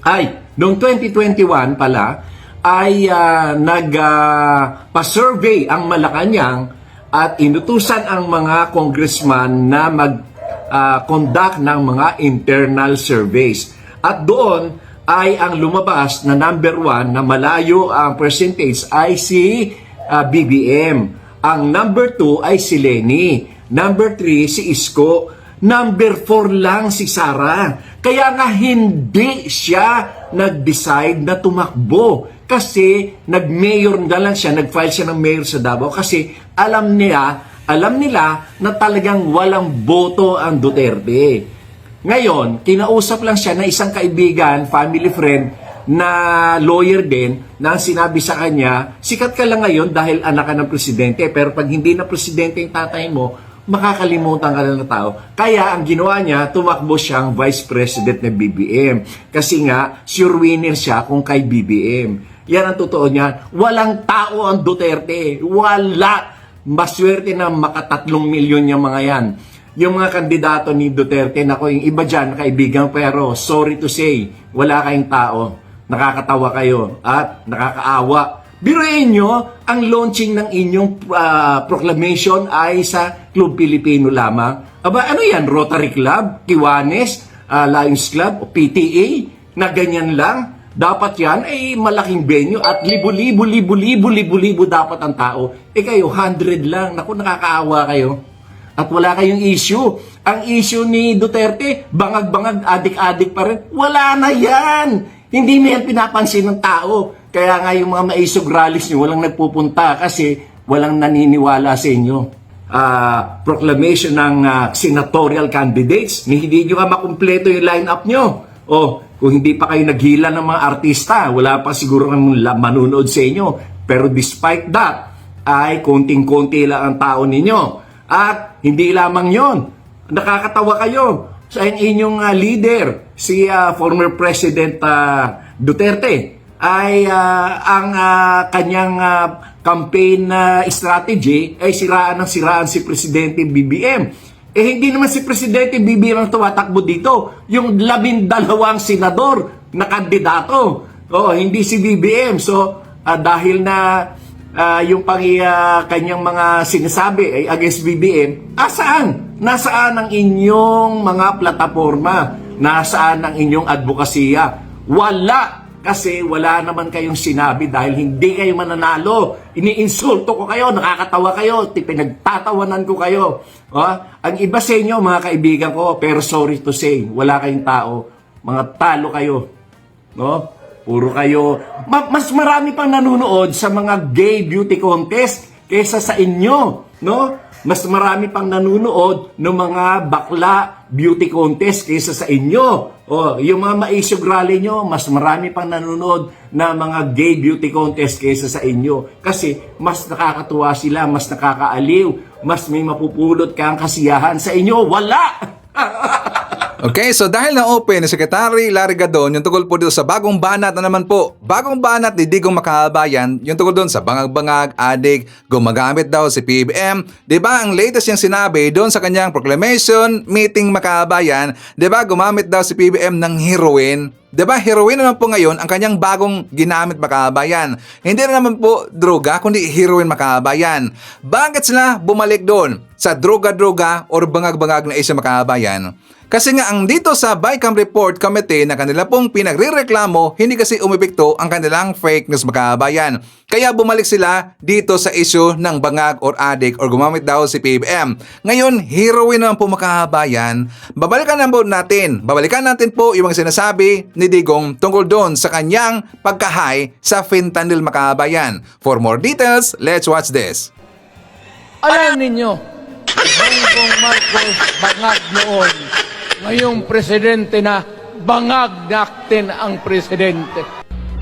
Speaker 9: noong 2021 pala, ay nagpa-survey ang Malacanang at inutusan ang mga congressman na mag-conduct ng mga internal surveys. At doon ay ang lumabas na number 1 na malayo ang percentage ay si BBM. Ang number 2 ay si Lenny. Number 3 si Isko. Number 4 lang si Sara. Kaya nga hindi siya nag-decide na tumakbo. Kasi nag-mayor na lang siya, nag-file siya ng mayor sa Davao kasi alam nila na talagang walang boto ang Duterte. Ngayon, kinausap lang siya na isang kaibigan, family friend, na lawyer din, na sinabi sa kanya, sikat ka lang ngayon dahil anak ka ng presidente, pero pag hindi na presidente yung tatay mo, makakalimutan ka lang ng tao. Kaya ang ginawa niya, tumakbo siyang vice president ng BBM. Kasi nga, sure winner siya kung kay BBM. Yan ang totoo niya. Walang tao ang Duterte. Wala. Maswerte na makatatlong milyon yung mga yan. Yung mga kandidato ni Duterte, nako, yung iba dyan, kaibigan, pero sorry to say, wala kayong tao. Nakakatawa kayo at nakakaawa. Biruin nyo, ang launching ng inyong proclamation ay sa Club Pilipino lamang. Aba, ano yan? Rotary Club, Kiwanis, Lions Club, o PTA, na ganyan lang. Dapat yan ay malaking venue at libo-libo dapat ang tao. Kayo, 100 lang. Naku, nakakaawa kayo. At wala kayong issue. Ang issue ni Duterte, bangag-bangag, adik-adik pa rin. Wala na yan! Hindi na yan pinapansin ng tao. Kaya nga yung mga maisog rallies nyo, walang nagpupunta kasi walang naniniwala sa inyo. Proclamation ng senatorial candidates, hindi nyo ka makumpleto yung line-up nyo. O, kung hindi pa kayo naghila ng mga artista, wala pa siguro kang manunood sa inyo. Pero despite that, ay konting-konti lang ang tao ninyo. At hindi lamang yon, nakakatawa kayo sa inyong leader, si former President Duterte, ay ang kanyang campaign strategy ay siraan si Presidente BBM. Hindi naman si Presidente BBM ang tumatakbo dito. Yung 12 senador na kandidato. Hindi si BBM. So, dahil na yung kanyang mga sinasabi ay against BBM, saan? Nasaan ang inyong mga plataforma? Nasaan ang inyong advokasya? Wala! Kasi wala naman kayong sinabi dahil hindi kayo mananalo. Iniinsulto ko kayo, nakakatawa kayo, pinagtatawanan ko kayo. Ang iba sa inyo, mga kaibigan ko, pero sorry to say, wala kayong tao. Mga talo kayo. Puro kayo. Mas marami pang nanonood sa mga gay beauty contest kaysa sa inyo. Mas marami pang nanonood ng mga bakla beauty contest kaysa sa inyo. Yung mga maisog rally nyo, mas marami pang nanonood na mga gay beauty contest kaysa sa inyo. Kasi mas nakakatuwa sila, mas nakakaaliw, mas may mapupulot kang kasiyahan. Sa inyo, wala!
Speaker 1: Okay, so dahil na-open ni Secretary Larry Gadon yung tungkol po dito sa bagong banat na naman po. Bagong banat ni Digong Makabayan, yung tungkol doon sa bangag-bangag, adik, gumagamit daw si PBM. Diba ang latest yung sinabi doon sa kanyang proclamation, meeting Makabayan, diba gumamit daw si PBM ng heroin. Diba heroin naman po ngayon ang kanyang bagong ginamit Makabayan. Hindi na naman po droga, kundi heroin Makabayan. Bakit sila bumalik doon sa droga-droga or bangag-bangag na isang Makabayan? Kasi nga ang dito sa BICAM Report Committee na kanila pong pinagrireklamo, hindi kasi umepekto ang kanilang fake news Makabayan. Kaya bumalik sila dito sa issue ng bangag or adik or gumamit daw si PBM. Ngayon, heroin naman po Makabayan. Babalikan natin po yung mga sinasabi ni Digong tungkol doon sa kanyang pagkahay sa fentanyl Makabayan. For more details, let's watch this.
Speaker 5: Alam ninyo, Bongbong Marcos bangag noon. Ngayong presidente na, bangag natin ang presidente.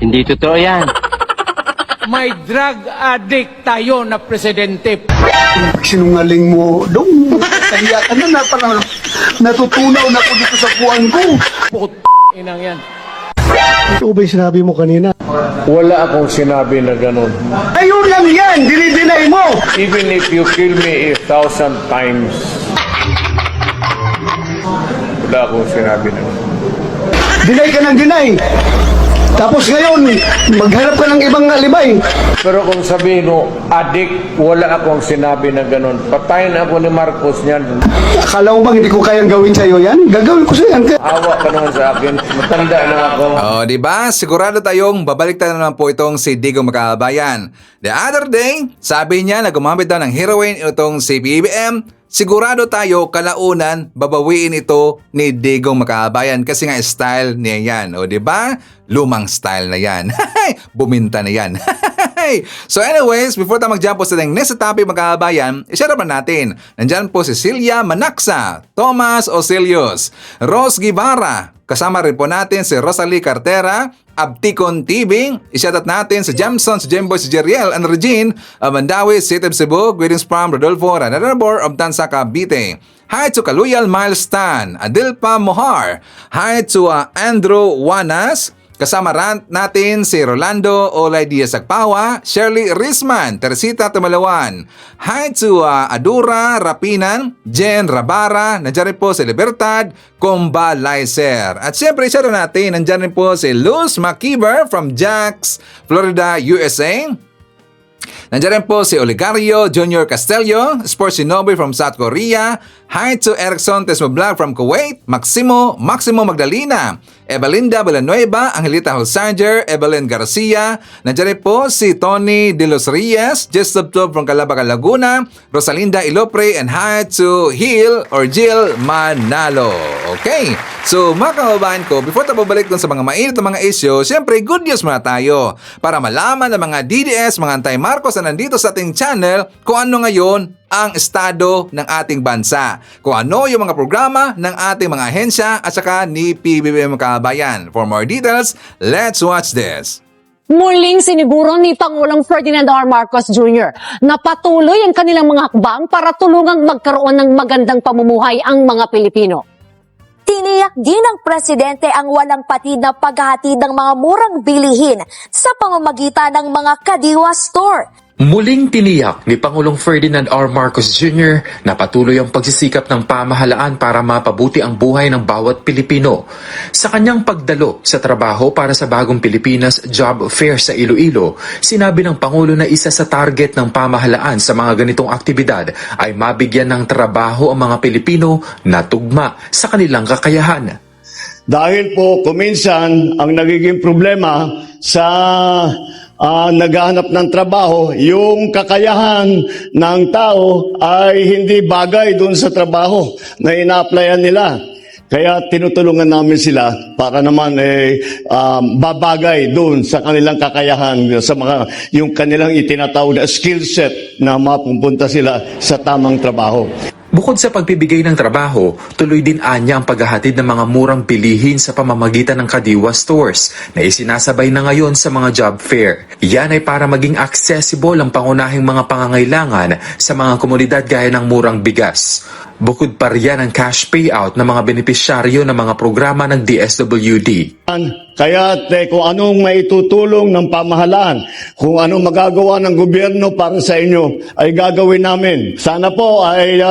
Speaker 2: Hindi totoo yan.
Speaker 5: May drug addict tayo na presidente.
Speaker 10: Sinungaling mo, dong, kaya ka na parang natutunaw na ako dito sa kuwan ko.
Speaker 5: Inang yan.
Speaker 10: Ito ba yung sinabi mo kanina?
Speaker 5: Wala akong sinabi na ganun.
Speaker 10: Ayun lang yan, dinidinay mo!
Speaker 5: Even if you kill me 1,000 times, wala akong sinabi na ganun.
Speaker 10: Dinay ka ng dinay! Tapos ngayon, maghanap ka ng ibang alibay.
Speaker 5: Pero kung sabihin mo, adik, wala akong sinabi na ganun. Patayin ako ni Marcos niyan.
Speaker 10: Akala mo bang hindi ko kayang gawin sa'yo yan? Gagawin ko sa'yo yan.
Speaker 5: Awa ka naman sa akin. Matanda na ako.
Speaker 1: Oh, di ba? Sigurado tayong babalik tayo na naman po itong si Digong Makabayan. The other day, sabi niya na gumamit daw ng heroin itong si BBM. Sigurado tayo kalaunan babawiin ito ni Digong Makabayan kasi nga style niya yan. O di ba? Lumang style na yan. Buminta na yan. So anyways, before tayo mag-jump po sa next topic Makabayan, i-share pa natin. Nandyan po si Celia Manaksa, Thomas Ocelius, Rose Guevara, kasama rin po natin si Rosalie Cartera, Abticon TV, i-shoutout natin si Jamson, si Jemboy, si Jeriel, and Regine, Mandawi, City of Cebu, greetings from Rodolfo Ranarabor of Tansa, Cavite. Hi to Kaluyal Milestan, Adilpa Mohar. Hi to Andrew Wanas. Kasama natin si Rolando Olay Diaz Agpawa, Shirley Risman, Teresita Tumalawan. Hi to Adura Rapinan, Jen Rabara, nandiyan rin po si Libertad Combalizer. At siyempre, share natin, nandiyan rin po si Luz Makiber from Jax, Florida, USA. Nandiyan rin po si Oligario Junior Castelio, Sports Shinobi from South Korea. Hi to Erickson Tesmoblog from Kuwait, Maximo Magdalena, Evelinda Villanueva, Angelita Holsanger, Evelyn Garcia. Nandiyan rin po si Tony De Los Reyes, Just Subtob from Calabacan, Laguna, Rosalinda Ilopre, and hi to Jill Manalo. Okay, so mga kababayan ko, before tayo babalik dun sa mga mainit na mga issue, syempre good news muna tayo para malaman ng mga DDS, mga anti-Marcos na nandito sa ating channel kung ano ngayon ang estado ng ating bansa. Kung ano yung mga programa ng ating mga ahensya at saka ni PBBM Kabayan. For more details, let's watch this.
Speaker 4: Muling siniguro ni Pangulong Ferdinand R. Marcos Jr. na patuloy ang kanilang mga hakbang para tulungang magkaroon ng magandang pamumuhay ang mga Pilipino.
Speaker 11: Tiniyak din ng presidente ang walang patid na paghahatid ng mga murang bilihin sa pamamagitan ng mga Kadiwa Store.
Speaker 12: Muling tiniyak ni Pangulong Ferdinand R. Marcos Jr. na patuloy ang pagsisikap ng pamahalaan para mapabuti ang buhay ng bawat Pilipino. Sa kanyang pagdalo sa trabaho para sa Bagong Pilipinas Job Fair sa Iloilo, sinabi ng Pangulo na isa sa target ng pamahalaan sa mga ganitong aktibidad ay mabigyan ng trabaho ang mga Pilipino na tugma sa kanilang kakayahan.
Speaker 10: Dahil po kuminsan ang nagiging problema sa naghahanap ng trabaho, yung kakayahan ng tao ay hindi bagay doon sa trabaho na ina-applyan nila. Kaya tinutulungan namin sila para naman babagay doon sa kanilang kakayahan, sa mga yung kanilang itinatawag na skill set na mapupunta sila sa tamang trabaho.
Speaker 12: Bukod sa pagbibigay ng trabaho, tuloy din anya ang paghahatid ng mga murang bilihin sa pamamagitan ng Kadiwa Stores na isinasabay na ngayon sa mga job fair. Yan ay para maging accessible ang pangunahing mga pangangailangan sa mga komunidad gaya ng murang bigas. Bukod pa riyan ang cash payout ng mga benepisyaryo ng mga programa ng DSWD.
Speaker 10: Kaya kung anong maitutulong ng pamahalaan, kung anong magagawa ng gobyerno para sa inyo, ay gagawin namin. Sana po ay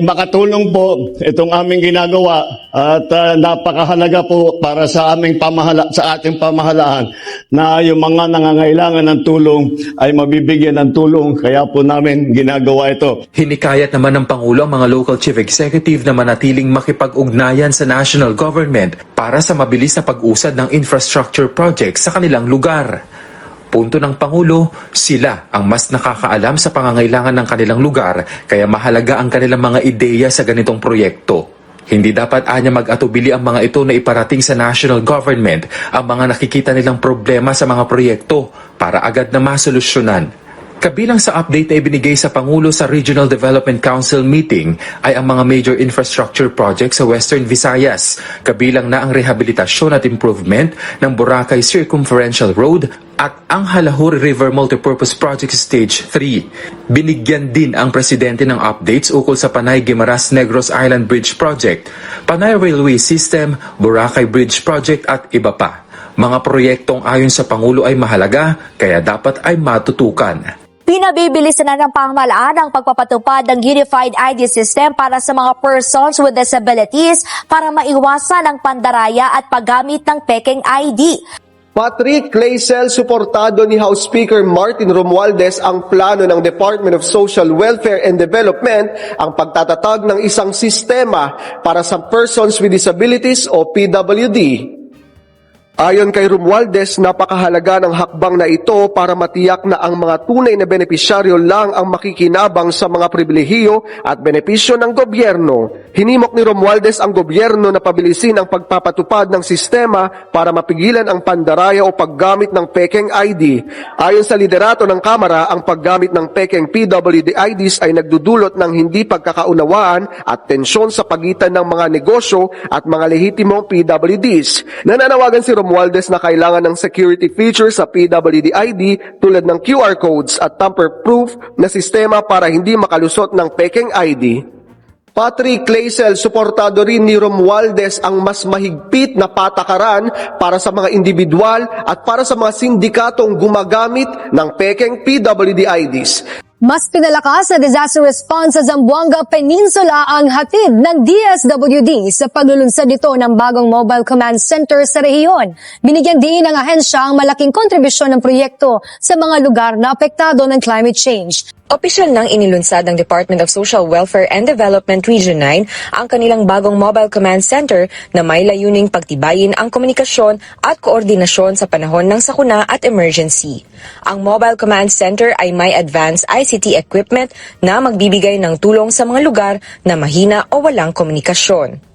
Speaker 10: makatulong po itong aming ginagawa at napakahalaga po para sa aming sa ating pamahalaan na yung mga nangangailangan ng tulong ay mabibigyan ng tulong, kaya po namin ginagawa ito.
Speaker 12: Hinikayat naman ng Pangulo ang mga local chief executive na manatiling makipag-ugnayan sa national government para sa mabilis na pag-usad ng infrastructure project sa kanilang lugar. Punto ng Pangulo, sila ang mas nakakaalam sa pangangailangan ng kanilang lugar kaya mahalaga ang kanilang mga ideya sa ganitong proyekto. Hindi dapat anya mag-atubili ang mga ito na iparating sa national government ang mga nakikita nilang problema sa mga proyekto para agad na masolusyonan. Kabilang sa update na ibinigay sa Pangulo sa Regional Development Council meeting ay ang mga major infrastructure projects sa Western Visayas, kabilang na ang rehabilitasyon at improvement ng Boracay Circumferential Road at ang Halahuri River Multipurpose Project Stage 3. Binigyan din ang presidente ng updates ukol sa Panay Guimaras Negros Island Bridge Project, Panay Railway System, Boracay Bridge Project at iba pa. Mga proyektong ayon sa Pangulo ay mahalaga kaya dapat ay matutukan.
Speaker 11: Pinabibilisan na ng pamahalaan ang pagpapatupad ng Unified ID System para sa mga persons with disabilities para maiwasan ang pandaraya at paggamit ng pekeng ID.
Speaker 13: Patrick Claysel, suportado ni House Speaker Martin Romualdez ang plano ng Department of Social Welfare and Development ang pagtatatag ng isang sistema para sa persons with disabilities o PWD. Ayon kay Romualdez, napakahalaga ng hakbang na ito para matiyak na ang mga tunay na benepisyaryo lang ang makikinabang sa mga pribilehiyo at benepisyo ng gobyerno. Hinimok ni Romualdez ang gobyerno na pabilisin ang pagpapatupad ng sistema para mapigilan ang pandaraya o paggamit ng pekeng ID. Ayon sa liderato ng Kamara, ang paggamit ng pekeng PWD IDs ay nagdudulot ng hindi pagkakaunawaan at tensyon sa pagitan ng mga negosyo at mga lehitimong PWDs. Nananawagan si Romualdez na kailangan ng security features sa PWD ID tulad ng QR codes at tamper-proof na sistema para hindi makalusot ng pekeng ID. Patrick Claysel, suportado rin ni Romualdez ang mas mahigpit na patakaran para sa mga individual at para sa mga sindikatong gumagamit ng pekeng PWD IDs.
Speaker 4: Mas pinalakas na disaster response sa Zamboanga Peninsula ang hatid ng DSWD sa paglulunsad nito ng bagong mobile command center sa rehiyon. Binigyan din ng ahensya ang malaking kontribusyon ng proyekto sa mga lugar na apektado ng climate change.
Speaker 14: Opisyal nang inilunsad ng Department of Social Welfare and Development Region 9 ang kanilang bagong Mobile Command Center na may layuning pagtibayin ang komunikasyon at koordinasyon sa panahon ng sakuna at emergency. Ang Mobile Command Center ay may advanced ICT equipment na magbibigay ng tulong sa mga lugar na mahina o walang komunikasyon.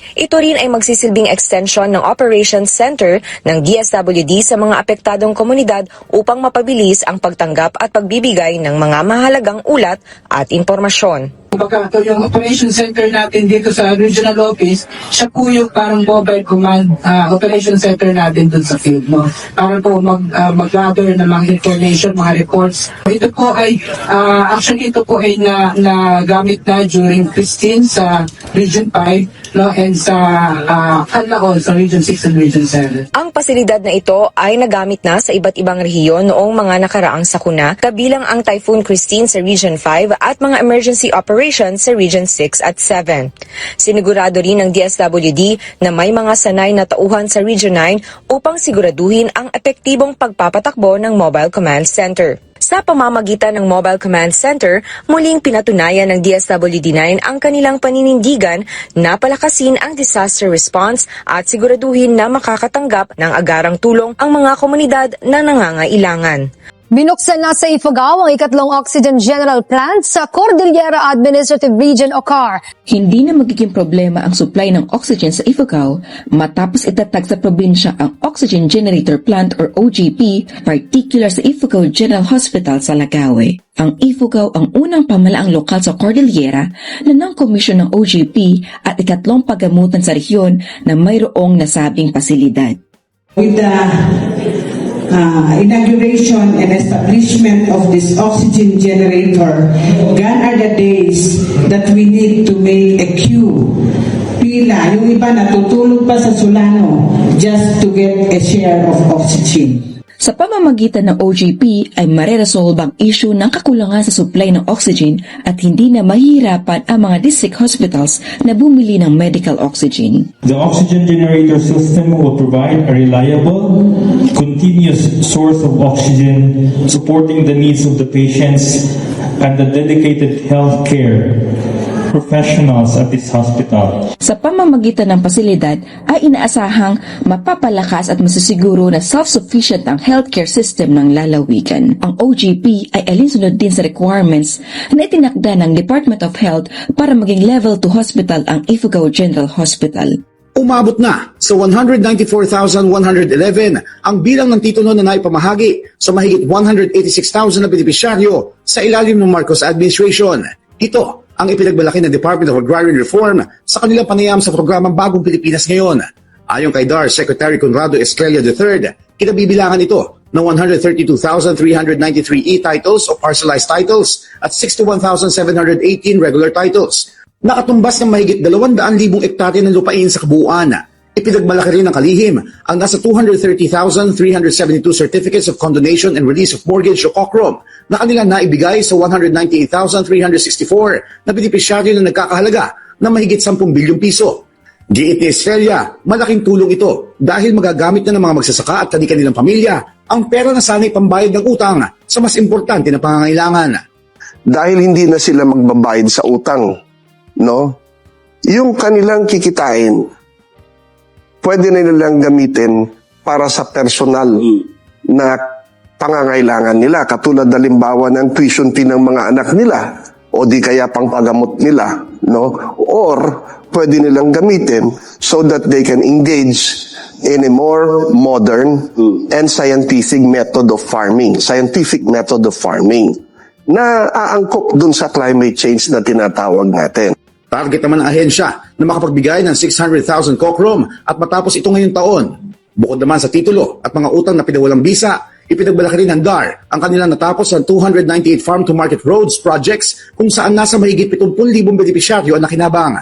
Speaker 14: Ito rin ay magsisilbing extension ng Operations Center ng DSWD sa mga apektadong komunidad upang mapabilis ang pagtanggap at pagbibigay ng mga mahalagang ulat at impormasyon.
Speaker 15: Kumbaga, yung operation center natin dito sa regional office, siya po yung parang mobile command operation center natin dun sa field, no? Para po mag-gather ng mga information, mga reports. Ito po ay, actually ito po ay nagamit na during Christine sa Region 5, no? And sa Canlaon sa Region 6 and Region 7.
Speaker 14: Ang pasilidad na ito ay nagamit na sa iba't ibang rehiyon noong mga nakaraang sakuna, kabilang ang Typhoon Christine sa Region 5 at mga emergency operations sa Region 6 at 7. Sinigurado rin ng DSWD na may mga sanay na tauhan sa Region 9 upang siguraduhin ang epektibong pagpapatakbo ng Mobile Command Center. Sa pamamagitan ng Mobile Command Center, muling pinatunayan ng DSWD-9 ang kanilang paninindigan na palakasin ang disaster response at siguraduhin na makakatanggap ng agarang tulong ang mga komunidad na nangangailangan.
Speaker 4: Binuksan na sa Ifugao ang ikatlong oxygen general plant sa Cordillera Administrative Region o CAR.
Speaker 16: Hindi na magiging problema ang supply ng oxygen sa Ifugao matapos itatag sa probinsya ang Oxygen Generator Plant or OGP, particular sa Ifugao General Hospital sa Lagawe. Ang Ifugao ang unang pamalaang lokal sa Cordillera na nang-komisyon ng OGP at ikatlong paggamutan sa rehiyon na mayroong nasabing pasilidad.
Speaker 17: With the inauguration and establishment of this oxygen generator, gone are the days that we need to make a queue. Pila, yung iba natutulog pa sa Solano just to get a share of oxygen.
Speaker 16: Sa pamamagitan ng OGP ay mareresolve ang issue ng kakulangan sa supply ng oxygen at hindi na mahihirapan ang mga district hospitals na bumili ng medical oxygen.
Speaker 18: The oxygen generator system will provide a reliable, continuous source of oxygen supporting the needs of the patients and the dedicated healthcare professionals at this hospital.
Speaker 16: Sa pamamagitan ng pasilidad ay inaasahang mapapalakas at masisiguro na self-sufficient ang healthcare system ng lalawigan. Ang OGP ay alinsunod din sa requirements na itinakda ng Department of Health para maging level 2 hospital ang Ifugao General Hospital.
Speaker 19: Umabot na sa 194,111 ang bilang ng titulo na naipamahagi sa mahigit 186,000 na benepisyaryo sa ilalim ng Marcos administration. Ito ang ipinagmalaki ng Department of Agrarian Reform sa kanilang panayam sa programang Bagong Pilipinas Ngayon. Ayon kay DAR Secretary Conrado Estrella III, kinabibilangan ito ng 132,393 e-titles o parcelized titles at 61,718 regular titles. Nakatumbas ng mahigit 200,000 ektarya ng lupain sa kabuuan. Ipinagmalaki rin ng kalihim ang nasa 230,372 certificates of condonation and release of mortgage o COCROM na kanilang naibigay sa 198,364 na benepisyaryo na nagkakahalaga ng mahigit 10 bilyong piso. Giit ni Estrella, malaking tulong ito dahil magagamit na ng mga magsasaka at kanilang pamilya ang pera na sana'y pambayad ng utang sa mas importante na pangangailangan.
Speaker 20: Dahil hindi na sila magbabayad sa utang, no? Yung kanilang kikitain, pwede na nilang gamitin para sa personal na pangangailangan nila, katulad halimbawa ng tuition fee ng mga anak nila o di kaya pangpagamot nila, no? Or pwede nilang gamitin so that they can engage in a more modern and scientific method of farming na aangkop dun sa climate change na tinatawag natin.
Speaker 19: Target naman ang ahensya na makapagbigay ng 600,000 COCROM at matapos ito ngayong taon. Bukod naman sa titulo at mga utang na pinawalang bisa, ipinagbalaki rin ng DAR ang kanilang natapos ng 298 farm-to-market roads projects kung saan nasa mahigit 70,000 benepisyaryo ang nakinabang.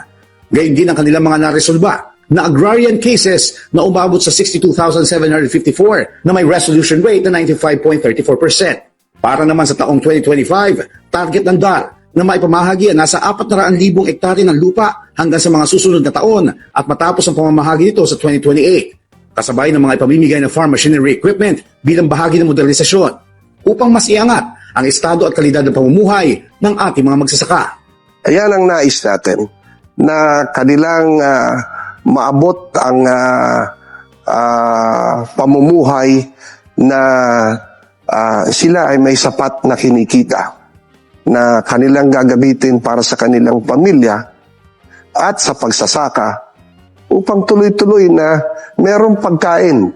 Speaker 19: Gayun din ang kanilang mga naresolba na agrarian cases na umabot sa 62,754 na may resolution rate na 95.34%. Para naman sa taong 2025, target ng DAR na maipamahagi nasa 400,000 hektare ng lupa hanggang sa mga susunod na taon at matapos ang pamamahagi nito sa 2028. Kasabay ng mga ipamimigay ng farm machinery equipment bilang bahagi ng modernisasyon upang mas iangat ang estado at kalidad ng pamumuhay ng ating mga magsasaka.
Speaker 20: Ayan ang nais natin, na kanilang maabot ang pamumuhay na sila ay may sapat na kinikita na kanilang gagamitin para sa kanilang pamilya at sa pagsasaka upang tuloy-tuloy na merong pagkain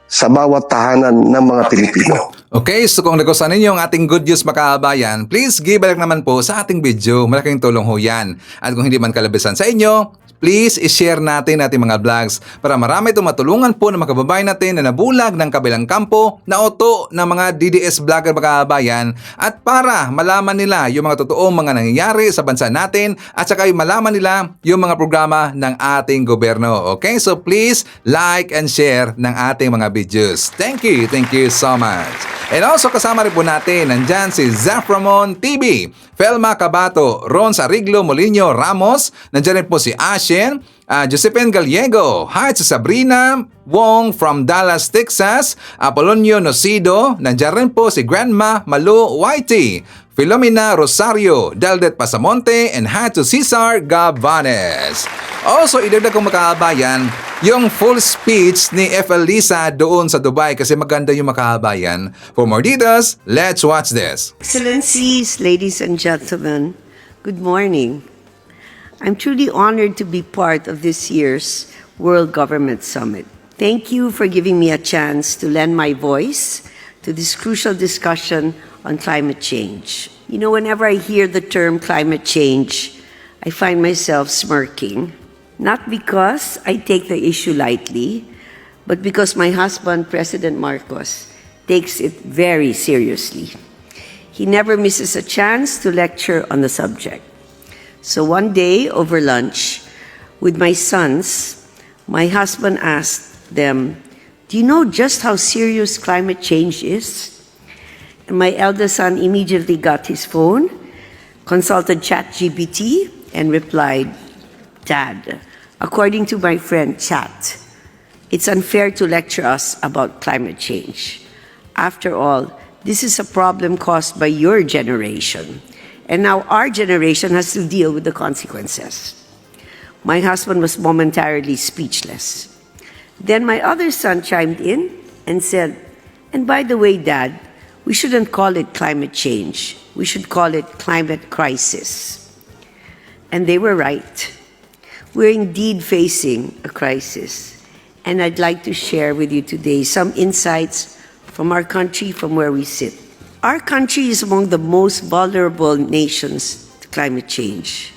Speaker 20: sa bawat tahanan ng mga Pilipino.
Speaker 1: Okay, so kung nagustuhan ninyo ang ating good news makabayan, please give a like naman po sa ating video. Malaking tulong ho yan. At kung hindi man kalabisan sa inyo, please i-share natin ating mga vlogs para marami itong matulungan po ng mga kababayan natin na nabulag ng kabilang kampo na auto ng mga DDS vlogger makabayan at para malaman nila yung mga totoong mga nangyayari sa bansa natin at saka yung malaman nila yung mga programa ng ating gobyerno. Okay, so please like and share ng ating mga videos. Thank you so much. And also kasama rin po natin, nandyan si Zaframon TV, Felma Cabato, Ron Sariglo Molino Ramos, nandyan rin po si Ashen, Josephine Gallego, hi to Sabrina Wong from Dallas, Texas, Apolonio Nocido, nandyan rin po si Grandma Malu Whitey, Filomena Rosario, Deldet Pasamonte, and hi to Cesar Gavanes. Also, idagdag kong makahabayan yung full speech ni FL Lisa doon sa Dubai kasi maganda yung makahabayan. For more details, let's watch this.
Speaker 21: Excellencies, ladies and gentlemen, good morning. I'm truly honored to be part of this year's World Government Summit. Thank you for giving me a chance to lend my voice to this crucial discussion on climate change. You know, whenever I hear the term climate change, I find myself smirking. Not because I take the issue lightly, but because my husband, President Marcos, takes it very seriously. He never misses a chance to lecture on the subject. So one day, over lunch, with my sons, my husband asked them, "Do you know just how serious climate change is?" And my eldest son immediately got his phone, consulted ChatGPT, and replied, "Dad, according to my friend Chat, it's unfair to lecture us about climate change. After all, this is a problem caused by your generation, and now our generation has to deal with the consequences." My husband was momentarily speechless. Then my other son chimed in and said, "And by the way, Dad, we shouldn't call it climate change. We should call it climate crisis." And they were right. We're indeed facing a crisis. And I'd like to share with you today some insights from our country, from where we sit. Our country is among the most vulnerable nations to climate change.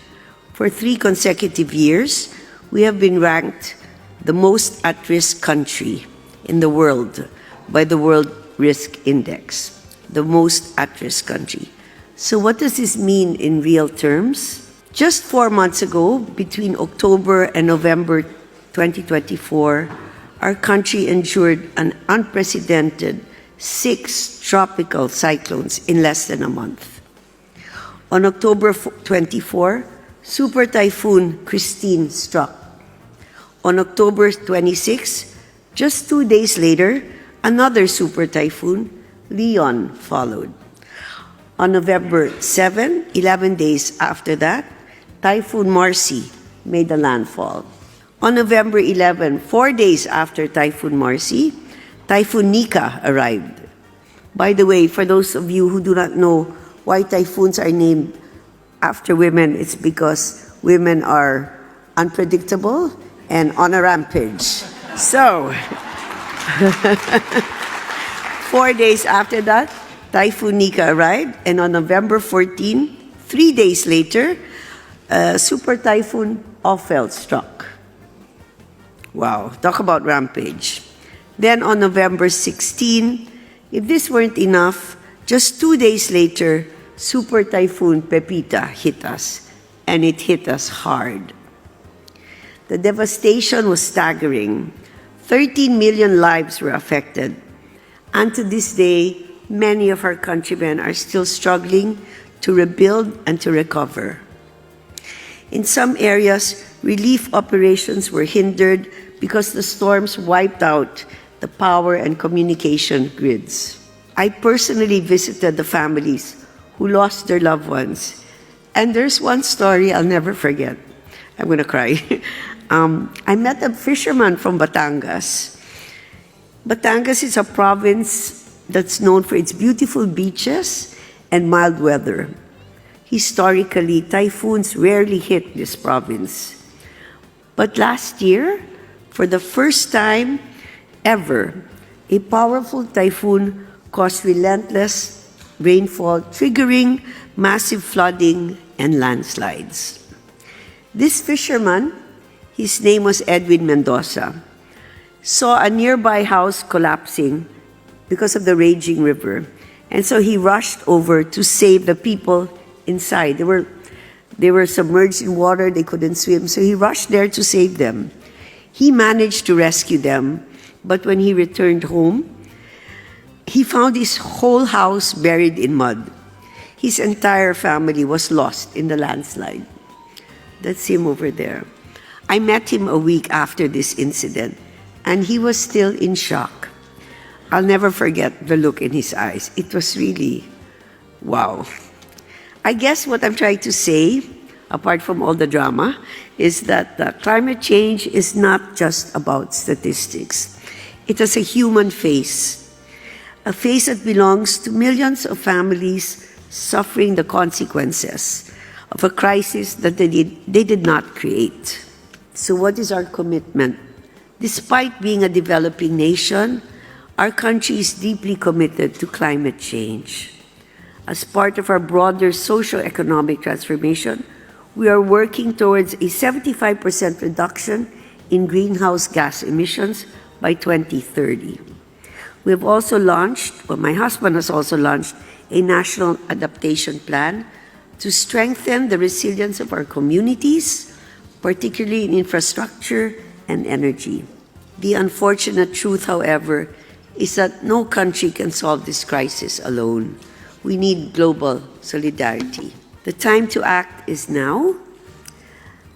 Speaker 21: For 3 consecutive years, we have been ranked the most at-risk country in the world by the World Risk Index. The most at-risk country. So what does this mean in real terms? Just 4 months ago, between October and November 2024, our country endured an unprecedented 6 tropical cyclones in less than a month. On October 24, Super Typhoon Christine struck. On October 26, just 2 days later, another super typhoon, Leon, followed. On November 7, 11 days after that, Typhoon Marcy made a landfall. On November 11, 4 days after Typhoon Marcy, Typhoon Nika arrived. By the way, for those of you who do not know why typhoons are named after women, it's because women are unpredictable and on a rampage. So, 4 days after that, Typhoon Nika arrived, and on November 14, 3 days later, Super Typhoon Ophel struck. Wow, talk about rampage. Then on November 16, if this weren't enough, just 2 days later, Super Typhoon Pepita hit us, and it hit us hard. The devastation was staggering. 13 million lives were affected. And to this day, many of our countrymen are still struggling to rebuild and to recover. In some areas, relief operations were hindered because the storms wiped out the power and communication grids. I personally visited the families who lost their loved ones. And there's one story I'll never forget. I'm going to cry. I met a fisherman from Batangas. Batangas is a province that's known for its beautiful beaches and mild weather. Historically, typhoons rarely hit this province. But last year, for the first time ever, a powerful typhoon caused relentless rainfall, triggering massive flooding and landslides. This fisherman, his name was Edwin Mendoza, saw a nearby house collapsing because of the raging river. And so he rushed over to save the people inside. They were submerged in water, they couldn't swim, so he rushed there to save them. He managed to rescue them, but when he returned home, he found his whole house buried in mud. His entire family was lost in the landslide. That's him over there. I met him a week after this incident, and he was still in shock. I'll never forget the look in his eyes. It was really, wow. I guess what I'm trying to say, apart from all the drama, is that climate change is not just about statistics. It has a human face, a face that belongs to millions of families suffering the consequences of a crisis that they did not create. So what is our commitment? Despite being a developing nation, our country is deeply committed to climate change. As part of our broader socio-economic transformation, we are working towards a 75% reduction in greenhouse gas emissions by 2030. We have also launched, or my husband has also launched, a national adaptation plan to strengthen the resilience of our communities, particularly in infrastructure and energy. The unfortunate truth, however, is that no country can solve this crisis alone. We need global solidarity. The time to act is now.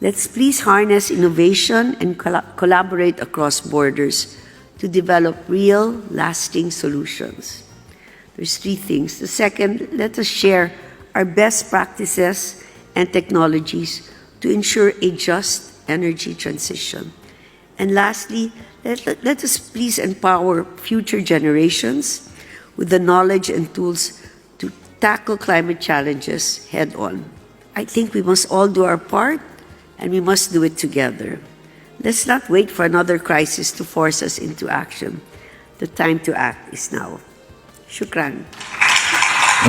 Speaker 21: Let's please harness innovation and collaborate across borders to develop real, lasting solutions. There's 3 things. The second, let us share our best practices and technologies to ensure a just energy transition. And lastly, let us please empower future generations with the knowledge and tools to tackle climate challenges head on. I think we must all do our part, and we must do it together. Let's not wait for another crisis to force us into action. The time to act is now. Shukran.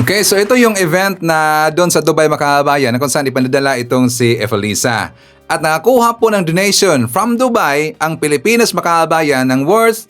Speaker 1: Okay, so ito yung event na doon sa Dubai, Makabayan, na kung saan ipanadala itong si Efelisa. At nakakuha po ng donation from Dubai ang Pilipinas, Makabayan ng worth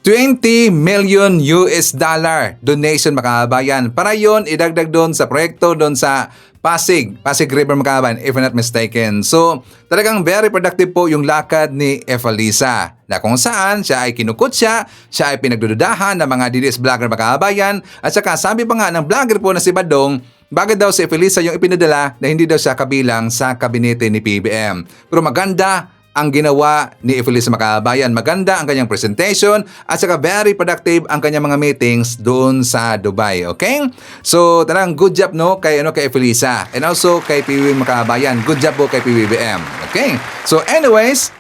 Speaker 1: 20 million US dollar donation mga kabayan. Para yon idagdag doon sa proyekto doon sa Pasig River mga kabayan, if I'm not mistaken. So talagang very productive po yung lakad ni Efalisa na kung saan siya ay kinukutya, siya ay pinagdududahan ng mga DDS vlogger mga kabayan, at saka sabi pa nga ng vlogger po na si Badong, bakit daw si Efalisa yung ipinadala na hindi daw siya kabilang sa kabinete ni PBM. Pero maganda ang ginawa ni Efalisa Makabayan. Maganda ang kanyang presentation at saka very productive ang kanyang mga meetings doon sa Dubai. Okay? So, talagang good job no kay Efalisa and also kay PBM Makabayan. Good job po kay PBBM. Okay? So, anyways,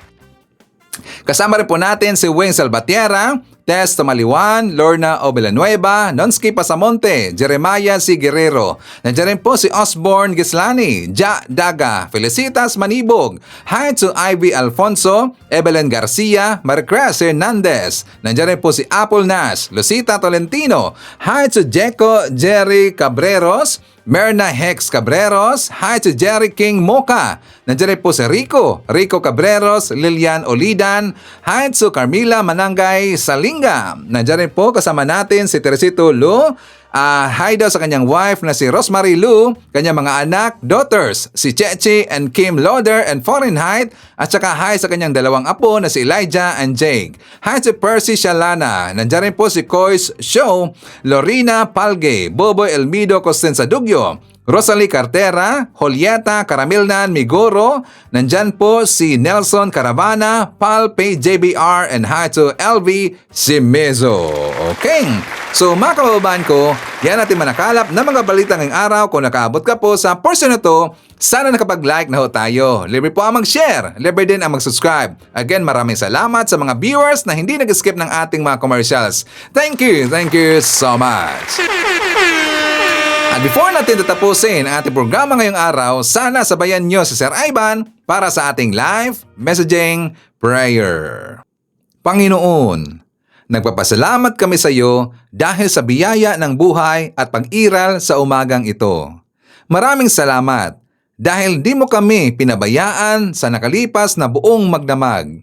Speaker 1: kasama rin po natin si Wayne Salvatierra, Tess Tamaliwan, Lorna O. Villanueva, Nonsky Pasamonte, Jeremiah C. Guerrero. Nandiyan rin po si Osborne Gislani, Ja Daga, Felicitas Manibog, hi to Ivy Alfonso, Evelyn Garcia, Maricruz Hernandez. Nandiyan rin po si Apple Nash, Lucita Tolentino, hi to Jeco Jerry Cabreros, Merna Hex Cabreros, hi to Jerry King Moca. Nandiyan rin po si Rico Cabreros, Lilian Olidan, hi to Carmila Manangay Salinga. Nandiyan rin po kasama natin si Teresito Lu, hi daw sa kanyang wife na si Rosemary Lu, kanyang mga anak, daughters, si Chechi and Kim Loder and Foreign Height, at saka hi sa kanyang dalawang apo na si Elijah and Jake. Hi to Percy Shalana. Nandiyan rin po si Kois Show, Lorena Palge, Boboy Elmido Costenza Dugyo, Rosalie Cartera, Julieta Caramilnan Migoro, nandyan po si Nelson Caravana, Pal Pay JBR, and hi to LV Simezo. Okay, so mga kababayan ko, yan natin manakalap na mga balita ngayong araw. Kung nakaabot ka po sa portion na to, sana nakapag-like na ho tayo. Libre po ang mag-share, libre din ang mag-subscribe. Again, maraming salamat sa mga viewers na hindi nag-skip ng ating mga commercials. Thank you so much. At before natin tatapusin ang ating programa ngayong araw, sana sabayan nyo si Sir Ivan para sa ating live messaging prayer. Panginoon, nagpapasalamat kami sa iyo dahil sa biyaya ng buhay at pag-iral sa umagang ito. Maraming salamat dahil di mo kami pinabayaan sa nakalipas na buong magdamag.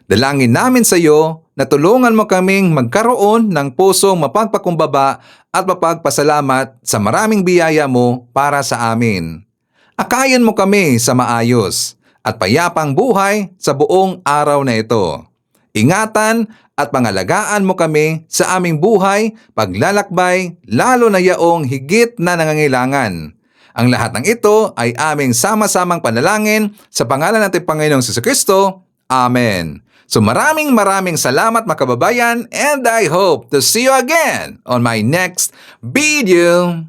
Speaker 1: Dalangin namin sa iyo na tulungan mo kaming magkaroon ng pusong mapagpakumbaba at mapagpasalamat sa maraming biyaya mo para sa amin. Akayan mo kami sa maayos at payapang buhay sa buong araw na ito. Ingatan at pangalagaan mo kami sa aming buhay, paglalakbay, lalo na yaong higit na nangangailangan. Ang lahat ng ito ay aming sama-samang panalangin sa pangalan natin Panginoong Jesucristo. Amen. So maraming salamat mga kababayan, and I hope to see you again on my next video.